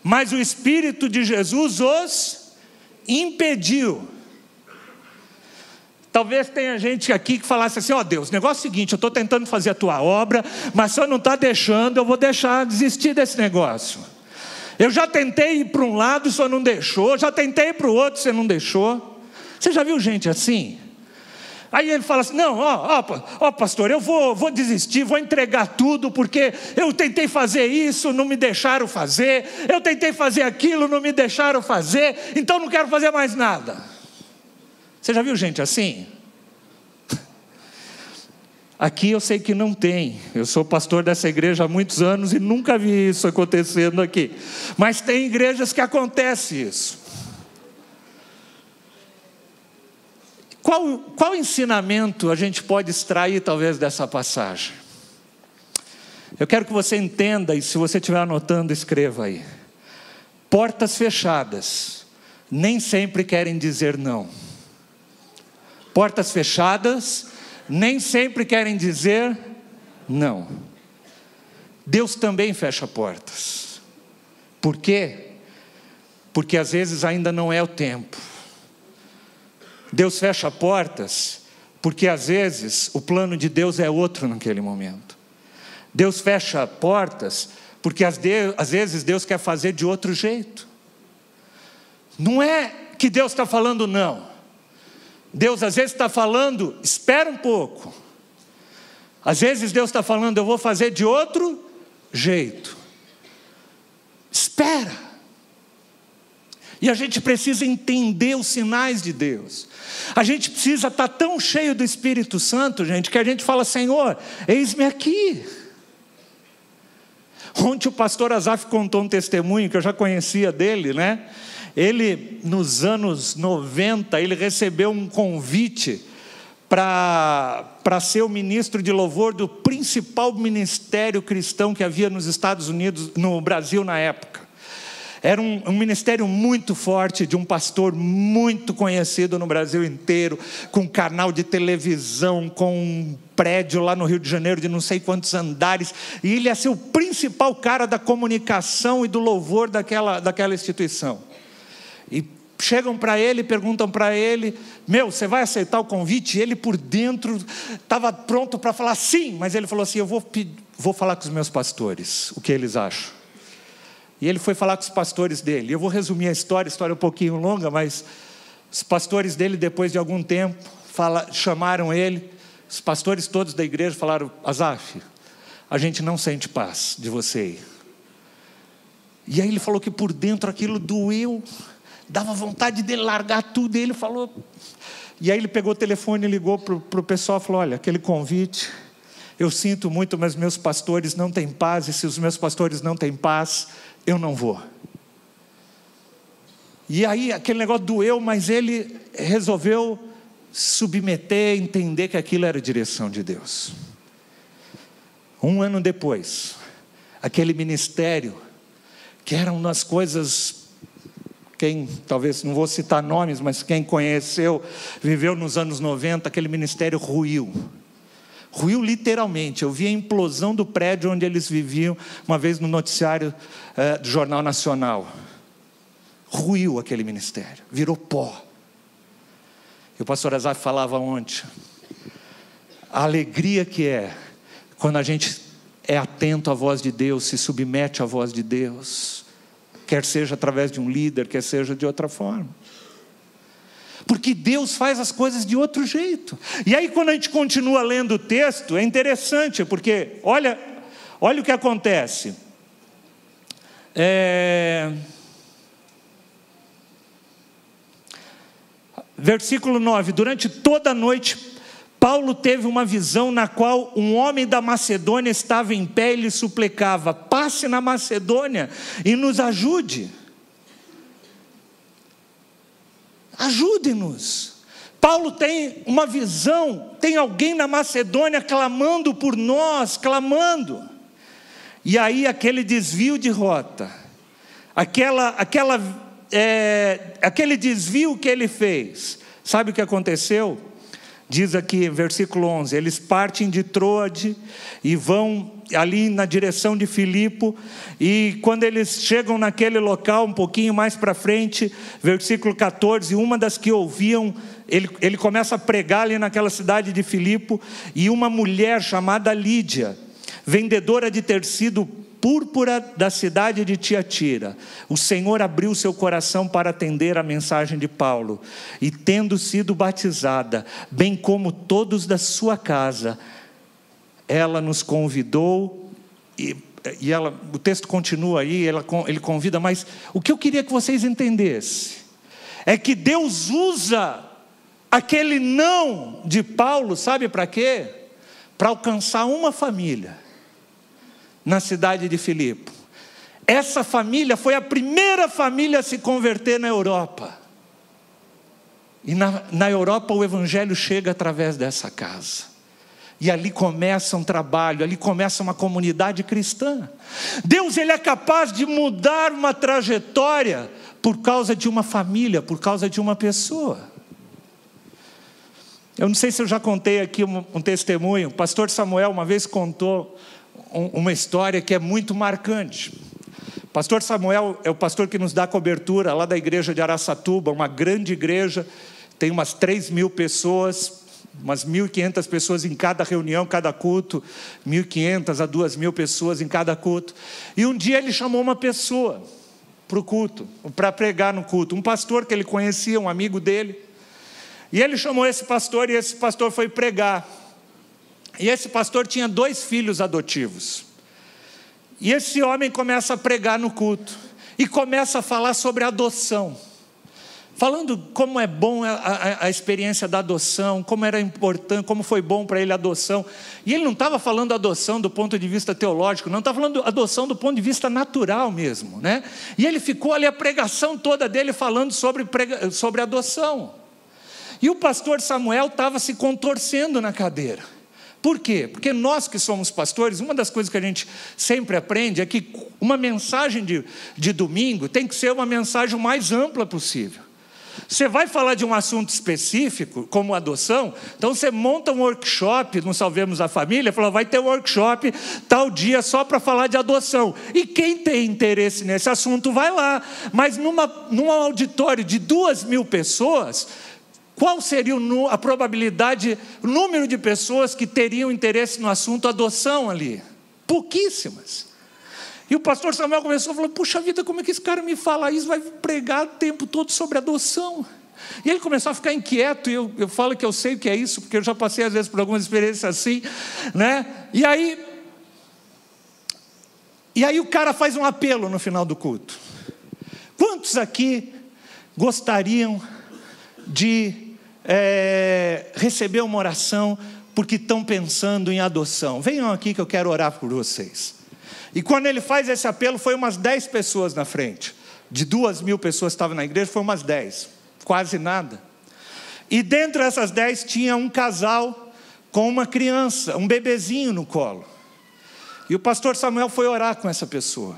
mas o Espírito de Jesus os impediu. Talvez tenha gente aqui que falasse assim: ó Deus, o negócio é o seguinte, eu estou tentando fazer a tua obra, mas se eu não está deixando, eu vou desistir desse negócio. Eu já tentei ir para um lado, o senhor não deixou, já tentei ir para o outro, você não deixou. Você já viu gente assim? Aí ele fala assim: não, pastor, eu vou desistir, vou entregar tudo, porque eu tentei fazer isso, não me deixaram fazer, eu tentei fazer aquilo, não me deixaram fazer, então não quero fazer mais nada. Você já viu gente assim? Aqui eu sei que não tem, eu sou pastor dessa igreja há muitos anos e nunca vi isso acontecendo aqui, mas tem igrejas que acontece isso. Qual ensinamento a gente pode extrair talvez dessa passagem? Eu quero que você entenda, e se você estiver anotando, escreva aí. Portas fechadas nem sempre querem dizer não. Portas fechadas nem sempre querem dizer não. Deus também fecha portas. Por quê? Porque às vezes ainda não é o tempo. Deus fecha portas porque às vezes o plano de Deus é outro naquele momento. Deus fecha portas porque às vezes Deus quer fazer de outro jeito. Não é que Deus está falando não. Deus às vezes está falando: espera um pouco. Às vezes Deus está falando: eu vou fazer de outro jeito. Espera. E a gente precisa entender os sinais de Deus. A gente precisa estar tão cheio do Espírito Santo, gente, que a gente fala: Senhor, eis-me aqui. Ontem o pastor Azaf contou um testemunho que eu já conhecia dele, né? Ele, nos anos 90, ele recebeu um convite para ser o ministro de louvor do principal ministério cristão que havia nos Estados Unidos, no Brasil na época. Era um ministério muito forte, de um pastor muito conhecido no Brasil inteiro, com canal de televisão, com um prédio lá no Rio de Janeiro de não sei quantos andares, e ele ia ser o principal cara da comunicação e do louvor daquela instituição. E chegam para ele e perguntam para ele: você vai aceitar o convite? E ele por dentro estava pronto para falar sim, mas ele falou assim: eu vou falar com os meus pastores, o que eles acham. E ele foi falar com os pastores dele. Eu vou resumir a história é um pouquinho longa, mas os pastores dele, depois de algum tempo, chamaram ele, os pastores todos da igreja falaram: Azaf, a gente não sente paz de você ir. E aí ele falou que por dentro aquilo doeu dava vontade dele largar tudo, e ele falou... E aí ele pegou o telefone e ligou para o pessoal e falou: olha, aquele convite, eu sinto muito, mas meus pastores não têm paz, e se os meus pastores não têm paz, eu não vou. E aí aquele negócio doeu, mas ele resolveu submeter, entender que aquilo era a direção de Deus. 1 ano depois, aquele ministério, que era uma das coisas... Quem, talvez, não vou citar nomes, mas quem conheceu, viveu nos anos 90, aquele ministério ruiu. Ruiu literalmente. Eu vi a implosão do prédio onde eles viviam, uma vez no noticiário do Jornal Nacional. Ruiu aquele ministério, virou pó. E o pastor Azaf falava ontem, a alegria que é, quando a gente é atento à voz de Deus, se submete à voz de Deus, quer seja através de um líder, quer seja de outra forma. Porque Deus faz as coisas de outro jeito. E aí quando a gente continua lendo o texto, é interessante, porque olha o que acontece. Versículo 9, durante toda a noite, Paulo teve uma visão na qual um homem da Macedônia estava em pé e lhe suplicava: passe na Macedônia e nos ajude. Ajude-nos. Paulo tem uma visão, tem alguém na Macedônia clamando por nós, clamando. E aí aquele desvio de rota, aquele desvio que ele fez, sabe o que aconteceu? Diz aqui, versículo 11, eles partem de Troade e vão ali na direção de Filipo, e quando eles chegam naquele local, um pouquinho mais para frente, versículo 14, uma das que ouviam, ele começa a pregar ali naquela cidade de Filipo, e uma mulher chamada Lídia, vendedora de tecido púrpura da cidade de Tiatira, o Senhor abriu seu coração para atender a mensagem de Paulo, e tendo sido batizada, bem como todos da sua casa, ela nos convidou, e ela, o texto continua aí, ele convida, mas o que eu queria que vocês entendessem, é que Deus usa aquele não de Paulo, sabe para quê? Para alcançar uma família, na cidade de Filipe. Essa família foi a primeira família a se converter na Europa. E na Europa o evangelho chega através dessa casa. E ali começa um trabalho, ali começa uma comunidade cristã. Deus, ele é capaz de mudar uma trajetória por causa de uma família, por causa de uma pessoa. Eu não sei se eu já contei aqui um testemunho. O pastor Samuel uma vez contou uma história que é muito marcante. Pastor Samuel é o pastor que nos dá cobertura lá da igreja de Araçatuba, uma grande igreja, tem umas 3.000 pessoas, umas 1.500 pessoas em cada reunião, cada culto, 1.500 a 2.000 pessoas em cada culto. E um dia ele chamou uma pessoa para o culto, para pregar no culto, um pastor que ele conhecia, um amigo dele. E ele chamou esse pastor, e esse pastor foi pregar. E esse pastor tinha 2 filhos adotivos. E esse homem começa a pregar no culto, e começa a falar sobre adoção, falando como é bom a experiência da adoção, como era importante, como foi bom para ele a adoção. E ele não estava falando adoção do ponto de vista teológico, não, estava falando adoção do ponto de vista natural mesmo, né? E ele ficou ali a pregação toda dele falando sobre adoção. E o pastor Samuel estava se contorcendo na cadeira. Por quê? Porque nós que somos pastores, uma das coisas que a gente sempre aprende é que uma mensagem de domingo tem que ser uma mensagem o mais ampla possível. Você vai falar de um assunto específico, como adoção, então você monta um workshop no Salvemos a Família, fala, vai ter um workshop tal dia só para falar de adoção. E quem tem interesse nesse assunto vai lá. Mas num auditório de 2.000 pessoas... qual seria a probabilidade, o número de pessoas que teriam interesse no assunto adoção ali? Pouquíssimas. E o pastor Samuel começou a falar, puxa vida, como é que esse cara me fala isso? Vai pregar o tempo todo sobre adoção. E ele começou a ficar inquieto, e eu falo que eu sei o que é isso, porque eu já passei às vezes por algumas experiências assim, né? E aí o cara faz um apelo no final do culto. Quantos aqui gostariam de receber uma oração porque estão pensando em adoção? Venham aqui que eu quero orar por vocês. E quando ele faz esse apelo, foi umas 10 pessoas na frente. De 2.000 pessoas que estavam na igreja, foi umas 10. Quase nada. E dentre essas 10 tinha um casal com uma criança, um bebezinho no colo. E o pastor Samuel foi orar com essa pessoa.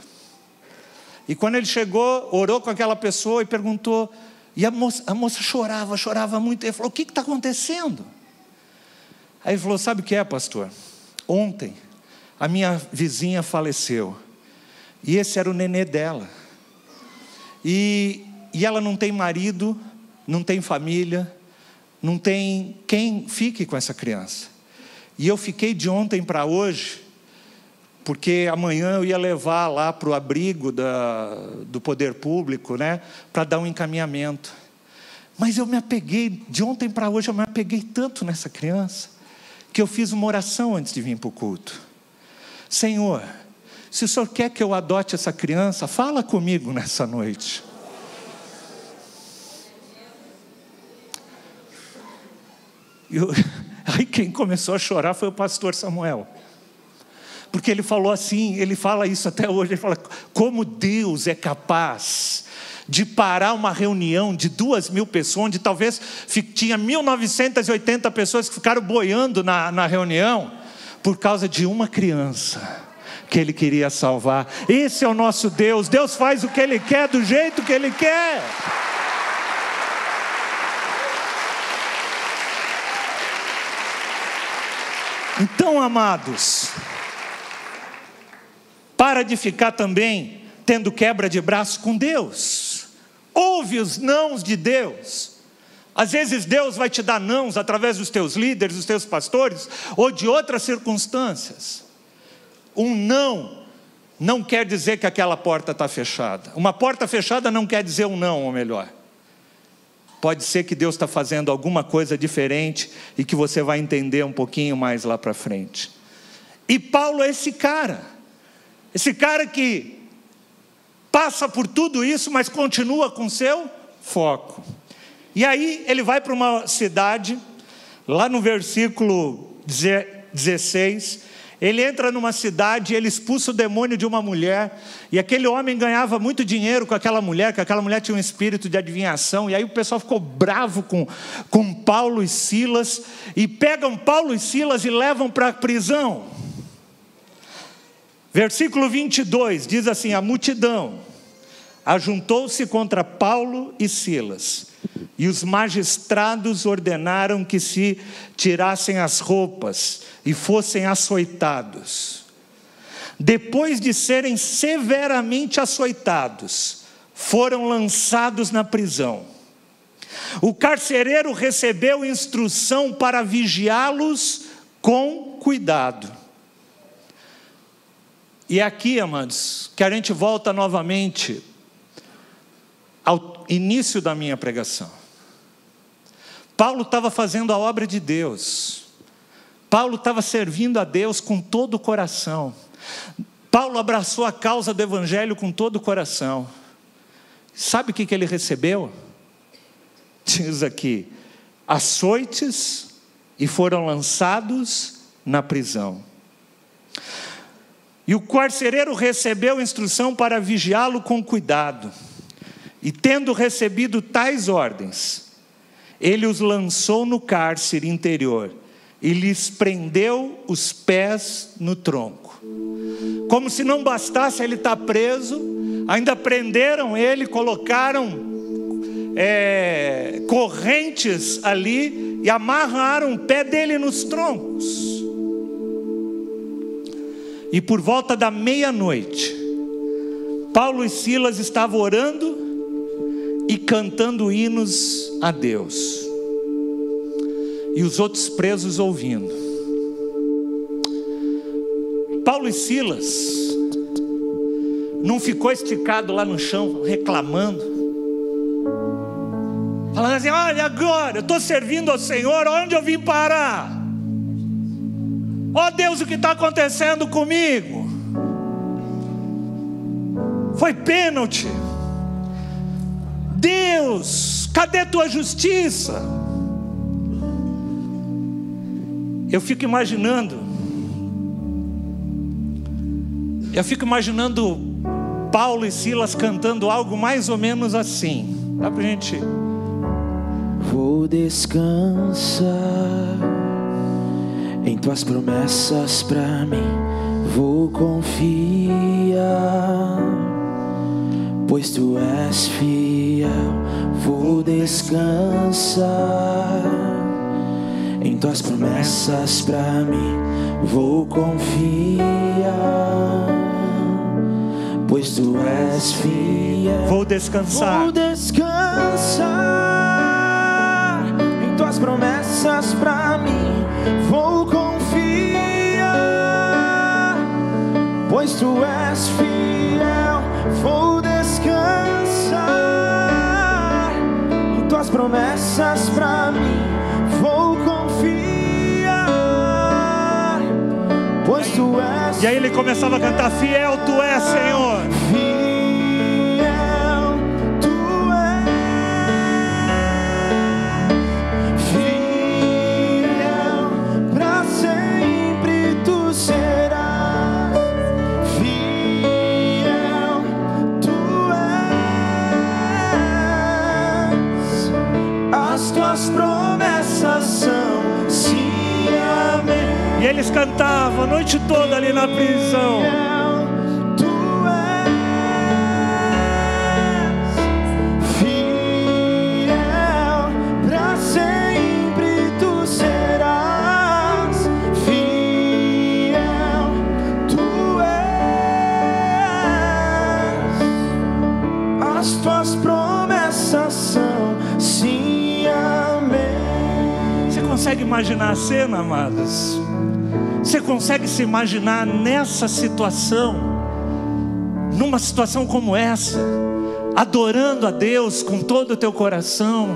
E quando ele chegou, orou com aquela pessoa e perguntou. E a moça chorava muito. Ele falou: o que está acontecendo? Aí ele falou: sabe o que é, pastor? Ontem a minha vizinha faleceu. E esse era o nenê dela. E ela não tem marido, não tem família, não tem quem fique com essa criança. E eu fiquei de ontem para hoje, porque amanhã eu ia levar lá para o abrigo do poder público, né, para dar um encaminhamento. Mas eu me apeguei, de ontem para hoje eu me apeguei tanto nessa criança, que eu fiz uma oração antes de vir para o culto. Senhor, se o Senhor quer que eu adote essa criança, fala comigo nessa noite. Aí quem começou a chorar foi o pastor Samuel. Porque ele falou assim, ele fala isso até hoje, ele fala: como Deus é capaz de parar uma reunião de 2.000 pessoas, onde talvez tinha 1.980 pessoas que ficaram boiando na reunião, por causa de uma criança que Ele queria salvar. Esse é o nosso Deus. Deus faz o que Ele quer, do jeito que Ele quer. Então, amados, para de ficar também tendo quebra de braço com Deus. Ouve os nãos de Deus. Às vezes Deus vai te dar nãos através dos teus líderes, dos teus pastores, ou de outras circunstâncias. Um não quer dizer que aquela porta está fechada. Uma porta fechada não quer dizer um não, ou melhor. Pode ser que Deus está fazendo alguma coisa diferente e que você vai entender um pouquinho mais lá para frente. E Paulo é esse cara que passa por tudo isso, mas continua com seu foco. E aí ele vai para uma cidade, lá no versículo 16, ele entra numa cidade, ele expulsa o demônio de uma mulher, e aquele homem ganhava muito dinheiro com aquela mulher, que aquela mulher tinha um espírito de adivinhação, e aí o pessoal ficou bravo com Paulo e Silas, e pegam Paulo e Silas e levam para a prisão. Versículo 22, diz assim: a multidão ajuntou-se contra Paulo e Silas, e os magistrados ordenaram que se tirassem as roupas e fossem açoitados. Depois de serem severamente açoitados, foram lançados na prisão. O carcereiro recebeu instrução para vigiá-los com cuidado. E aqui, amados, que a gente volta novamente ao início da minha pregação. Paulo estava fazendo a obra de Deus. Paulo estava servindo a Deus com todo o coração. Paulo abraçou a causa do evangelho com todo o coração. Sabe o que ele recebeu? Diz aqui: açoites, e foram lançados na prisão. E o carcereiro recebeu instrução para vigiá-lo com cuidado. E tendo recebido tais ordens, ele os lançou no cárcere interior e lhes prendeu os pés no tronco. Como se não bastasse ele estar preso, ainda prenderam ele, colocaram correntes ali e amarraram o pé dele nos troncos. E por volta da meia-noite, Paulo e Silas estavam orando e cantando hinos a Deus, e os outros presos ouvindo. Paulo e Silas não ficou esticado lá no chão reclamando, falando assim: olha, agora eu estou servindo ao Senhor, onde eu vim parar? Ó Deus, o que está acontecendo comigo? Foi pênalti. Deus, cadê tua justiça? Eu fico imaginando Paulo e Silas cantando algo mais ou menos assim. Dá pra gente... Vou descansar em tuas promessas pra mim, vou confiar, pois tu és fiel. Vou descansar em tuas promessas pra mim, vou confiar, pois tu és fiel. Vou descansar. Vou descansar em tuas promessas pra mim, vou confiar, pois tu és fiel. Vou descansar em tuas promessas pra mim, vou confiar, pois tu és. E aí ele começava a cantar: fiel tu és, Senhor. Fiel tu és, fiel pra sempre tu serás. Fiel tu és, as tuas promessas são sim, amém. E eles cantavam a noite toda ali na prisão. Tu és fiel, pra sempre tu serás. Fiel tu és, as tuas promessas são sim, amém. Você consegue imaginar a cena, amados? Você consegue se imaginar nessa situação, numa situação como essa, adorando a Deus com todo o teu coração,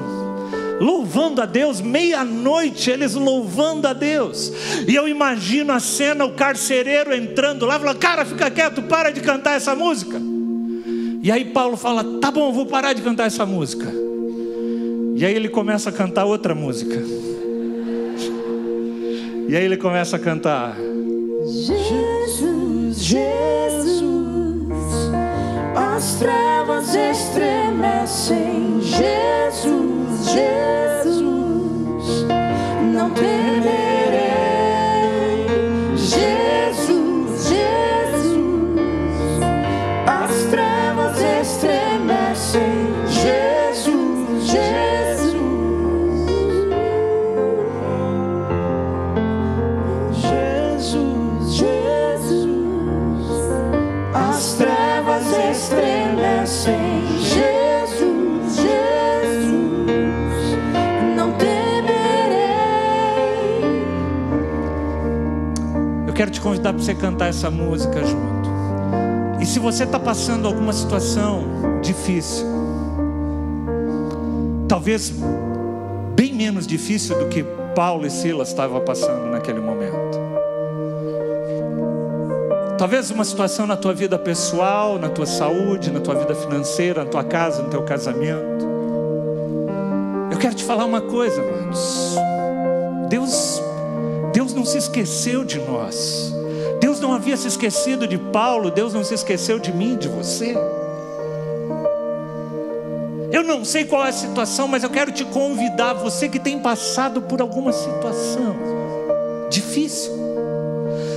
louvando a Deus, meia-noite eles louvando a Deus. E eu imagino a cena, o carcereiro entrando lá, falando: cara, fica quieto, para de cantar essa música. E aí Paulo fala: tá bom, vou parar de cantar essa música. E aí ele começa a cantar outra música. E aí ele começa a cantar: Jesus, Jesus, as trevas estremecem. Jesus, Jesus, não temerei. Jesus, Jesus, as trevas estremecem. Jesus, Jesus, as trevas estremecem. Jesus, Jesus, não temerei. eu quero te convidar para você cantar essa música junto. E se você está passando alguma situação difícil, talvez bem menos difícil do que Paulo e Silas estavam passando naquele momento, talvez uma situação na tua vida pessoal, na tua saúde, na tua vida financeira, na tua casa, no teu casamento. Eu quero te falar uma coisa, amados. Deus não se esqueceu de nós. Deus não havia se esquecido de Paulo. Deus não se esqueceu de mim, de você. Eu não sei qual é a situação, mas eu quero te convidar, você que tem passado por alguma situação difícil.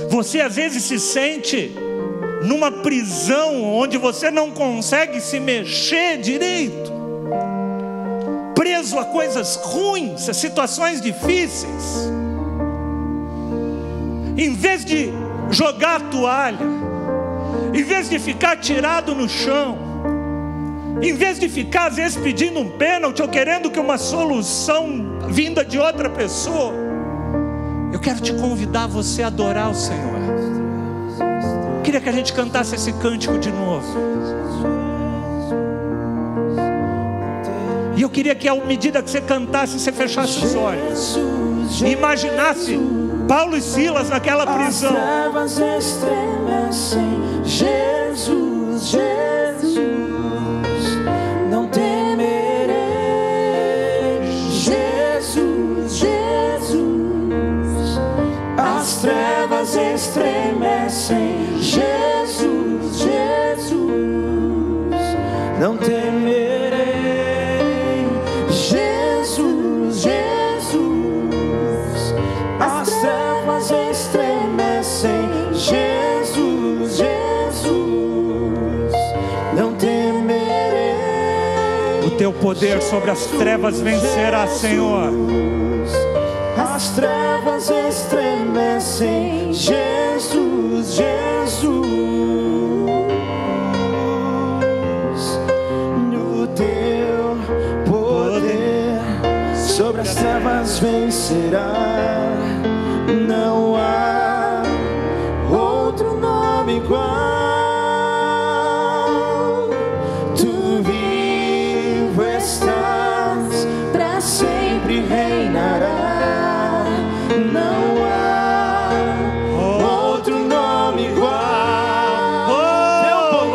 Você às vezes se sente numa prisão onde você não consegue se mexer direito, preso a coisas ruins, a situações difíceis. Em vez de jogar a toalha, em vez de ficar tirado no chão, em vez de ficar às vezes pedindo um pênalti ou querendo que uma solução vinda de outra pessoa, eu quero te convidar a você adorar o Senhor. Queria que a gente cantasse esse cântico de novo. E eu queria que à medida que você cantasse, você fechasse os olhos e imaginasse Paulo e Silas naquela prisão. As trevas estremecem. Jesus, Jesus, não temerei. estremecem. Jesus, Jesus, não temerei. Jesus, Jesus, as trevas estremecem. Jesus, Jesus, não temerei. O teu poder sobre as trevas vencerá, Senhor. As trevas estremecem. Jesus, Jesus, no teu poder sobre as trevas vencerá. Não há outro nome igual. Tu vivo estás, para sempre reinará. Não há outro nome igual.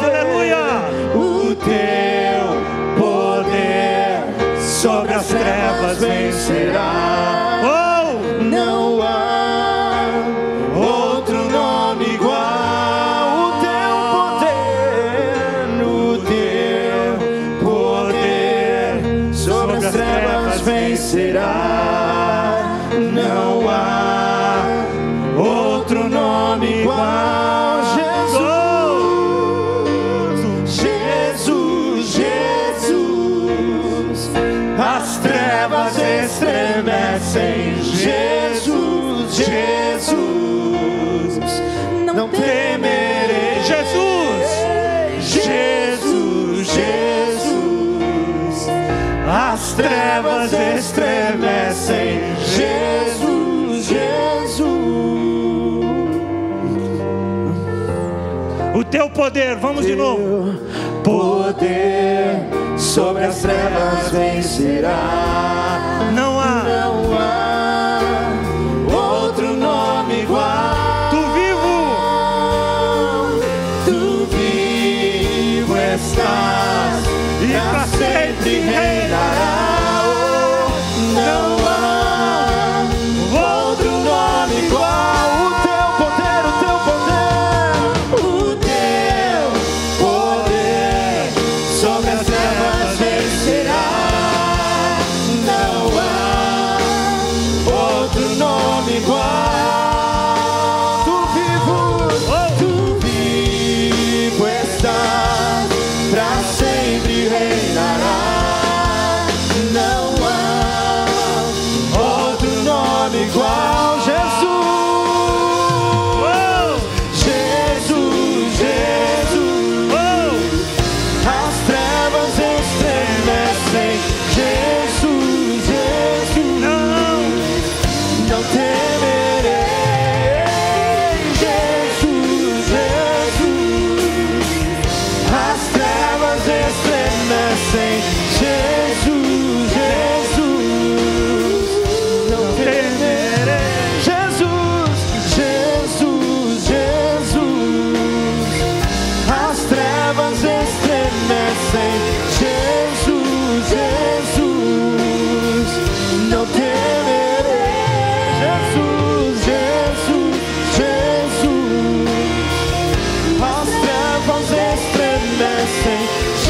Aleluia! O teu poder sobre as trevas vencerá. Não há outro nome igual. O teu poder sobre as trevas vencerá. Não há outro nome igual. Jesus, Jesus, as trevas estremecem. Jesus, Jesus, não temerei. Jesus, Jesus, Jesus, as trevas estremecem. Jesus, Jesus, o teu poder, vamos de novo. Poder sobre as trevas vencerá. Não há outro nome igual. Tu vivo estás e para sempre reinará. Não há outro nome igual. O teu poder, o teu poder sobre as trevas vencerá. Não há outro nome igual. Tu vivo estás, pra sempre reinará. Não há outro nome igual. Jesus, Jesus, as trevas estremecem. Jesus, Jesus, não temerei. Jesus, Jesus, as trevas estremecem. Jesus, Jesus, não temerei. Jesus, Jesus, Jesus, as trevas estremecem. Jesus, Jesus, não temerei. Jesus, Jesus, Jesus, as trevas estremecem.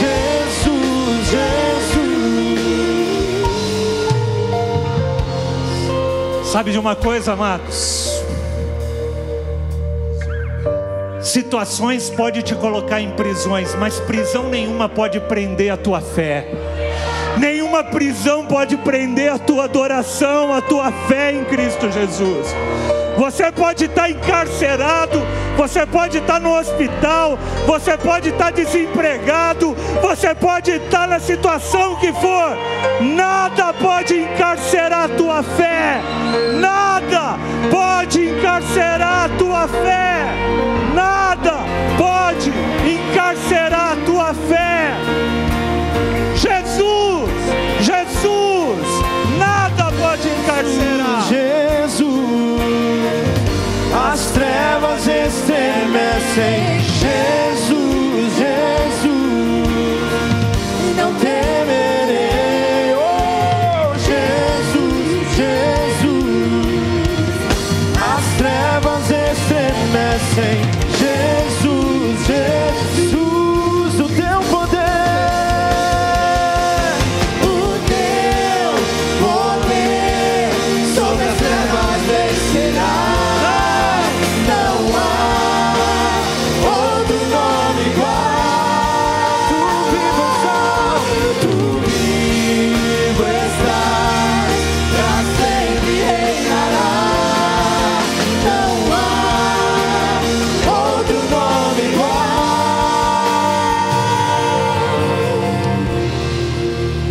Jesus, Jesus. Sabe de uma coisa, amados? Situações podem te colocar em prisões, mas prisão nenhuma pode prender a tua fé. Nenhuma prisão pode prender a tua adoração, a tua fé em Cristo Jesus. Você pode estar encarcerado, você pode estar no hospital, você pode estar desempregado, você pode estar na situação que for. Nada pode encarcerar a tua fé. Nada pode encarcerar a tua fé. Nada pode encarcerar a tua fé. Jesus, Jesus, nada pode encarcerar. Jesus, as trevas estremecem. Jesus, Jesus, não temerei. Oh, Jesus, Jesus, as trevas estremecem.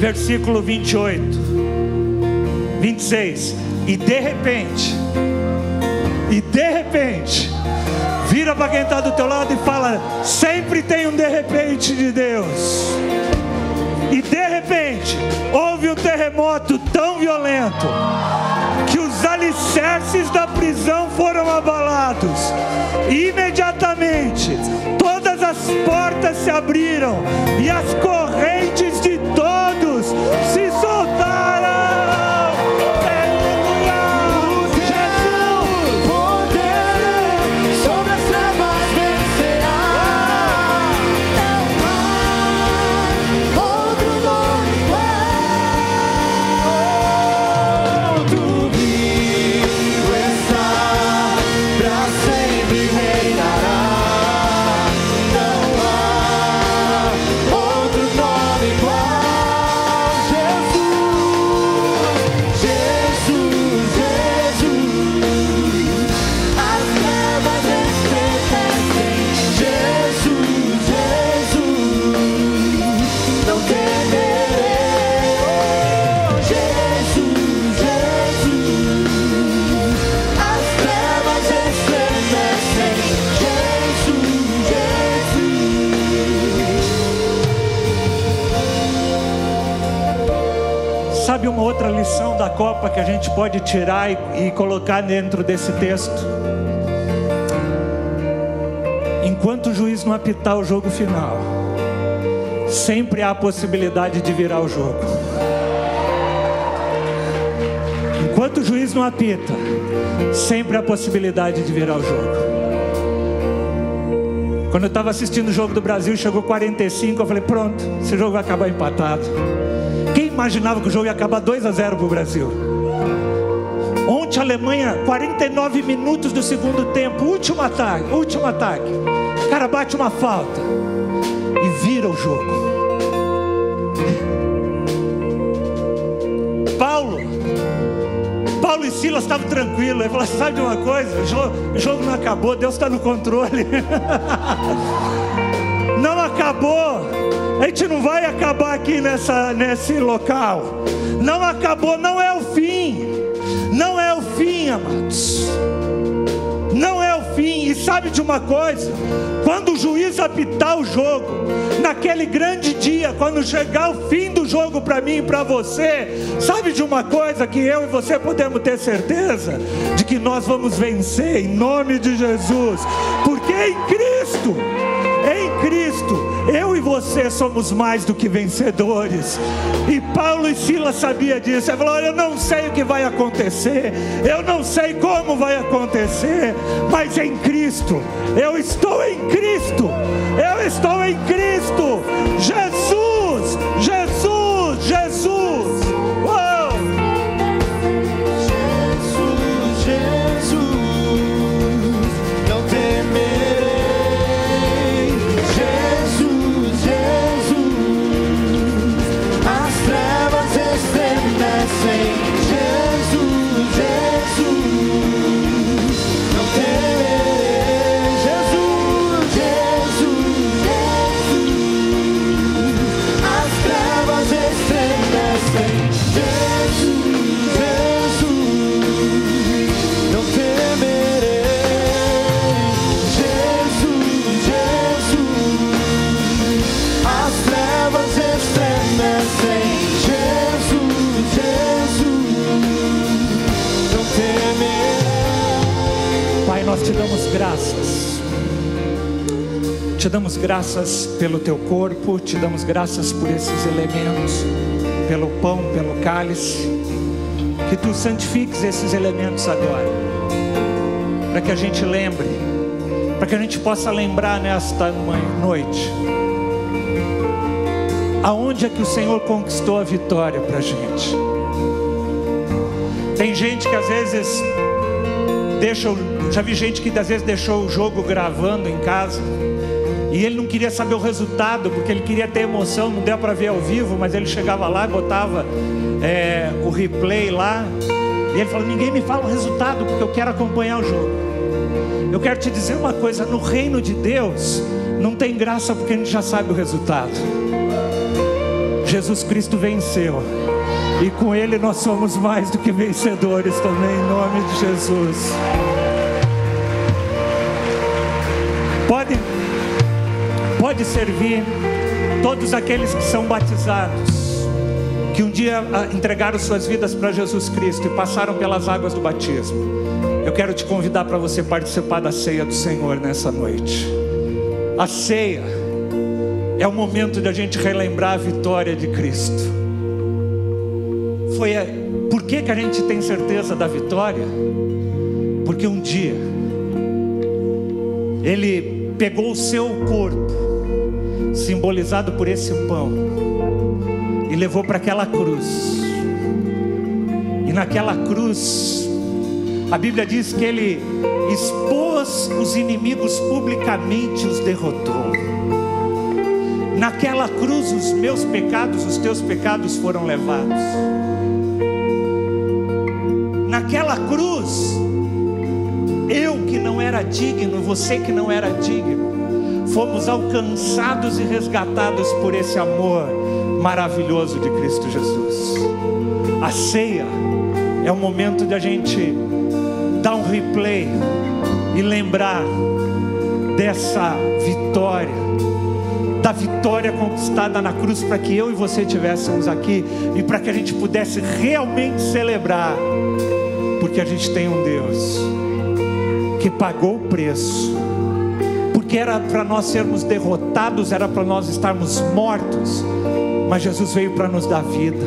versículo 28, 26. E de repente, vira para quem está do teu lado e fala: sempre tem um de repente de Deus. E de repente, houve um terremoto tão violento que os alicerces da prisão foram abalados. E imediatamente, todas as portas se abriram e as correntes de todos se soltaram. Sabe uma outra lição da Copa que a gente pode tirar e colocar dentro desse texto? Enquanto o juiz não apitar o jogo final, sempre há a possibilidade de virar o jogo. Enquanto o juiz não apita, sempre há a possibilidade de virar o jogo. Quando eu estava assistindo o jogo do Brasil, chegou 45, eu falei: pronto, esse jogo vai acabar empatado. Quem imaginava que o jogo ia acabar 2-0 para o Brasil? Ontem a Alemanha, 49 minutos do segundo tempo, último ataque. O cara bate uma falta e vira o jogo. Paulo e Silas estavam tranquilos. Ele falou: sabe de uma coisa? O jogo não acabou, Deus está no controle. Não acabou. A gente não vai acabar aqui nesse local. Não acabou, não é o fim. Não é o fim, amados. Não é o fim. E sabe de uma coisa? Quando o juiz apitar o jogo, naquele grande dia, quando chegar o fim do jogo para mim e para você, sabe de uma coisa que eu e você podemos ter certeza? De que nós vamos vencer em nome de Jesus. Porque em Cristo, eu e você somos mais do que vencedores. E Paulo e Silas sabiam disso. Ele falou: eu não sei o que vai acontecer, eu não sei como vai acontecer, mas em Cristo, eu estou em Cristo, eu estou em Cristo. Jesus, Jesus, Jesus. Uou! Jesus, Jesus, não temerei. Nós te damos graças. Te damos graças pelo teu corpo, te damos graças por esses elementos, pelo pão, pelo cálice. Que tu santifiques esses elementos agora, para que a gente lembre, para que a gente possa lembrar nesta noite aonde é que o Senhor conquistou a vitória para a gente. Tem gente que às vezes já vi gente que às vezes deixou o jogo gravando em casa e ele não queria saber o resultado, porque ele queria ter emoção. Não deu para ver ao vivo, mas ele chegava lá e botava o replay lá, e ele falou: ninguém me fala o resultado, porque eu quero acompanhar o jogo. Eu quero te dizer uma coisa: no reino de Deus não tem graça, porque a gente já sabe o resultado. Jesus Cristo venceu, e com Ele nós somos mais do que vencedores também, em nome de Jesus. Pode servir todos aqueles que são batizados, que um dia entregaram suas vidas para Jesus Cristo e passaram pelas águas do batismo. Eu quero te convidar para você participar da ceia do Senhor nessa noite. A ceia é o momento de a gente relembrar a vitória de Cristo. Por que a gente tem certeza da vitória? Porque um dia Ele pegou o seu corpo, simbolizado por esse pão, e levou para aquela cruz. E naquela cruz, a Bíblia diz que Ele expôs os inimigos publicamente, os derrotou. Naquela cruz os meus pecados, os teus pecados foram levados. Naquela cruz, eu que não era digno, você que não era digno, fomos alcançados e resgatados por esse amor maravilhoso de Cristo Jesus. A ceia é o momento de a gente dar um replay e lembrar dessa vitória, da vitória conquistada na cruz, para que eu e você estivéssemos aqui e para que a gente pudesse realmente celebrar, porque a gente tem um Deus que pagou o preço, porque era para nós sermos derrotados, era para nós estarmos mortos, mas Jesus veio para nos dar vida.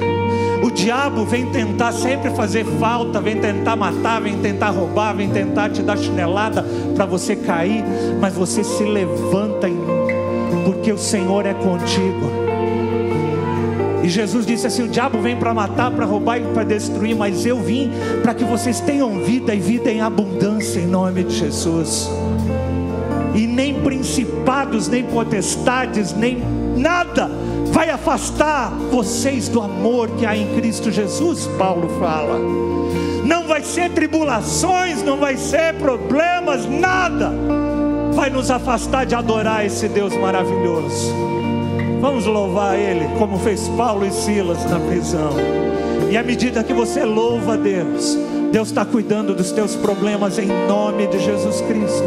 O diabo vem tentar sempre fazer falta, vem tentar matar, vem tentar roubar, vem tentar te dar chinelada para você cair, mas você se levanta porque o Senhor é contigo. E Jesus disse assim: o diabo vem para matar, para roubar e para destruir, mas eu vim para que vocês tenham vida e vida em abundância, em nome de Jesus. E nem principados, nem potestades, nem nada vai afastar vocês do amor que há em Cristo Jesus. Paulo fala, não vai ser tribulações, não vai ser problemas, nada vai nos afastar de adorar esse Deus maravilhoso. Vamos louvar Ele, como fez Paulo e Silas na prisão. E à medida que você louva a Deus, Deus está cuidando dos teus problemas, em nome de Jesus Cristo.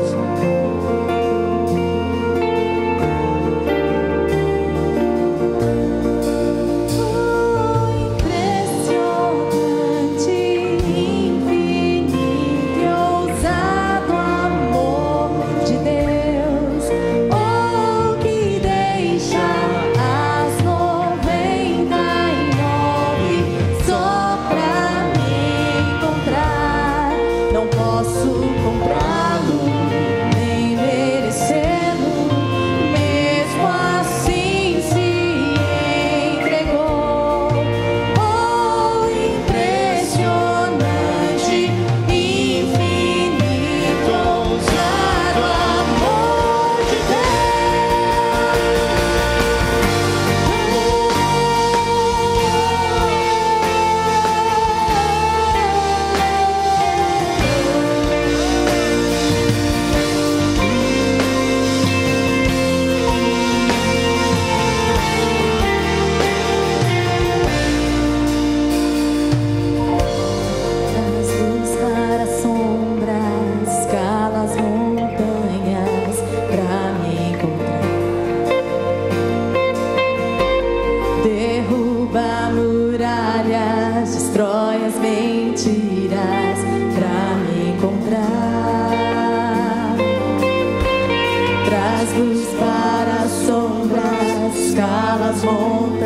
Traz luz para as sombras, escala as montanhas.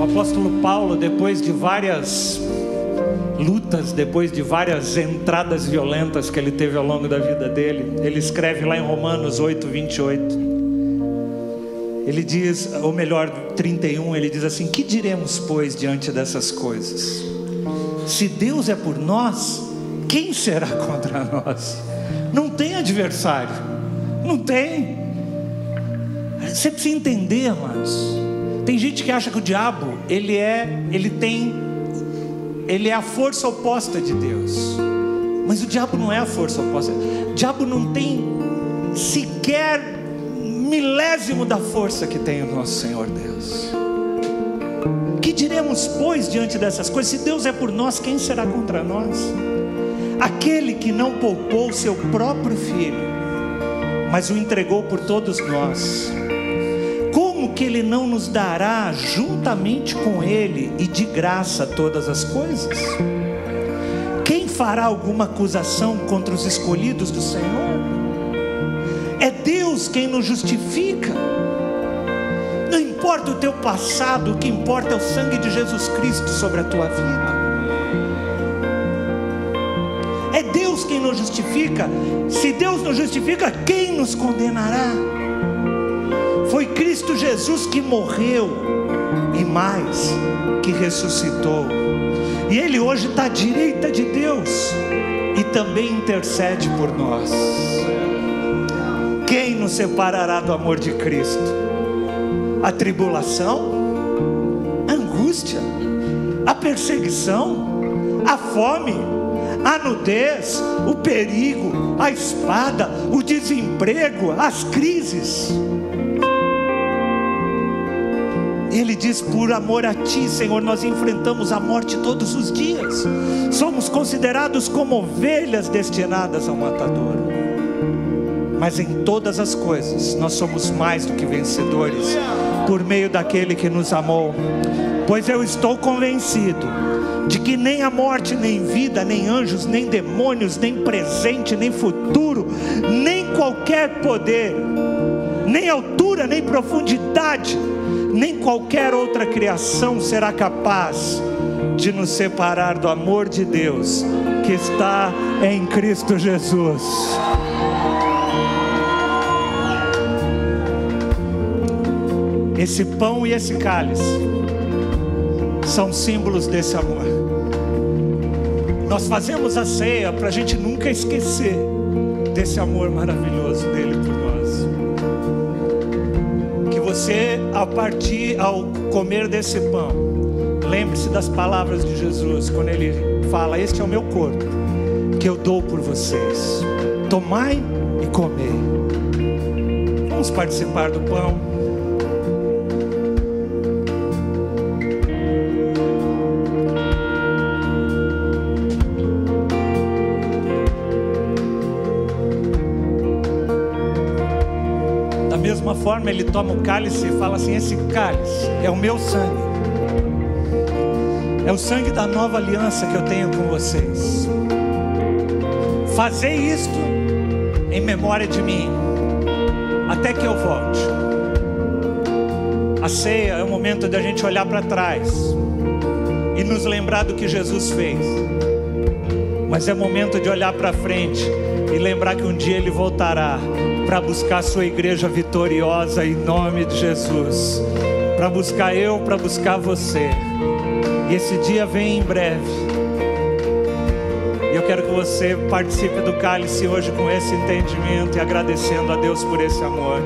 apóstolo Paulo, depois de várias lutas, depois de várias entradas violentas que ele teve ao longo da vida dele, ele escreve lá em Romanos 8:28. Ele diz, ou melhor, 31, ele diz assim: que diremos, pois, diante dessas coisas? Se Deus é por nós, quem será contra nós? Não tem adversário, não tem. Você precisa entender, amados. Tem gente que acha que o diabo, ele é a força oposta de Deus. Mas o diabo não é a força oposta. O diabo não tem sequer milésimo da força que tem o nosso Senhor Deus. Que diremos, pois, diante dessas coisas? Se Deus é por nós, quem será contra nós? Aquele que não poupou seu próprio filho, mas o entregou por todos nós, como que Ele não nos dará juntamente com Ele e de graça todas as coisas? Quem fará alguma acusação contra os escolhidos do Senhor? É Deus quem nos justifica. Não importa o teu passado, o que importa é o sangue de Jesus Cristo sobre a tua vida. É Deus quem nos justifica. Se Deus nos justifica, quem nos condenará? Foi Cristo Jesus que morreu, e mais, que ressuscitou. E Ele hoje está à direita de Deus e também intercede por nós. Quem nos separará do amor de Cristo? A tribulação? A angústia? A perseguição? A fome? A nudez? O perigo? A espada? O desemprego? As crises? Ele diz: por amor a Ti, Senhor, nós enfrentamos a morte todos os dias. Somos considerados como ovelhas destinadas ao matadouro. Mas em todas as coisas nós somos mais do que vencedores por meio daquele que nos amou. Pois eu estou convencido de que nem a morte, nem vida, nem anjos, nem demônios, nem presente, nem futuro, nem qualquer poder, nem altura, nem profundidade, nem qualquer outra criação será capaz de nos separar do amor de Deus que está em Cristo Jesus. Esse pão e esse cálice são símbolos desse amor. Nós fazemos a ceia para a gente nunca esquecer desse amor maravilhoso dele por nós. Que você, ao comer desse pão, lembre-se das palavras de Jesus, quando Ele fala: este é o meu corpo, que eu dou por vocês. Tomai e comei. Vamos participar do pão. Da mesma forma, Ele toma o cálice e fala assim: esse cálice é o meu sangue, é o sangue da nova aliança que eu tenho com vocês. Fazei isto em memória de mim, até que eu volte. A ceia é o momento de a gente olhar para trás e nos lembrar do que Jesus fez. Mas é momento de olhar para frente e lembrar que um dia Ele voltará para buscar a sua igreja vitoriosa em nome de Jesus. Para buscar eu, para buscar você. E esse dia vem em breve. E eu quero que você participe do cálice hoje com esse entendimento e agradecendo a Deus por esse amor.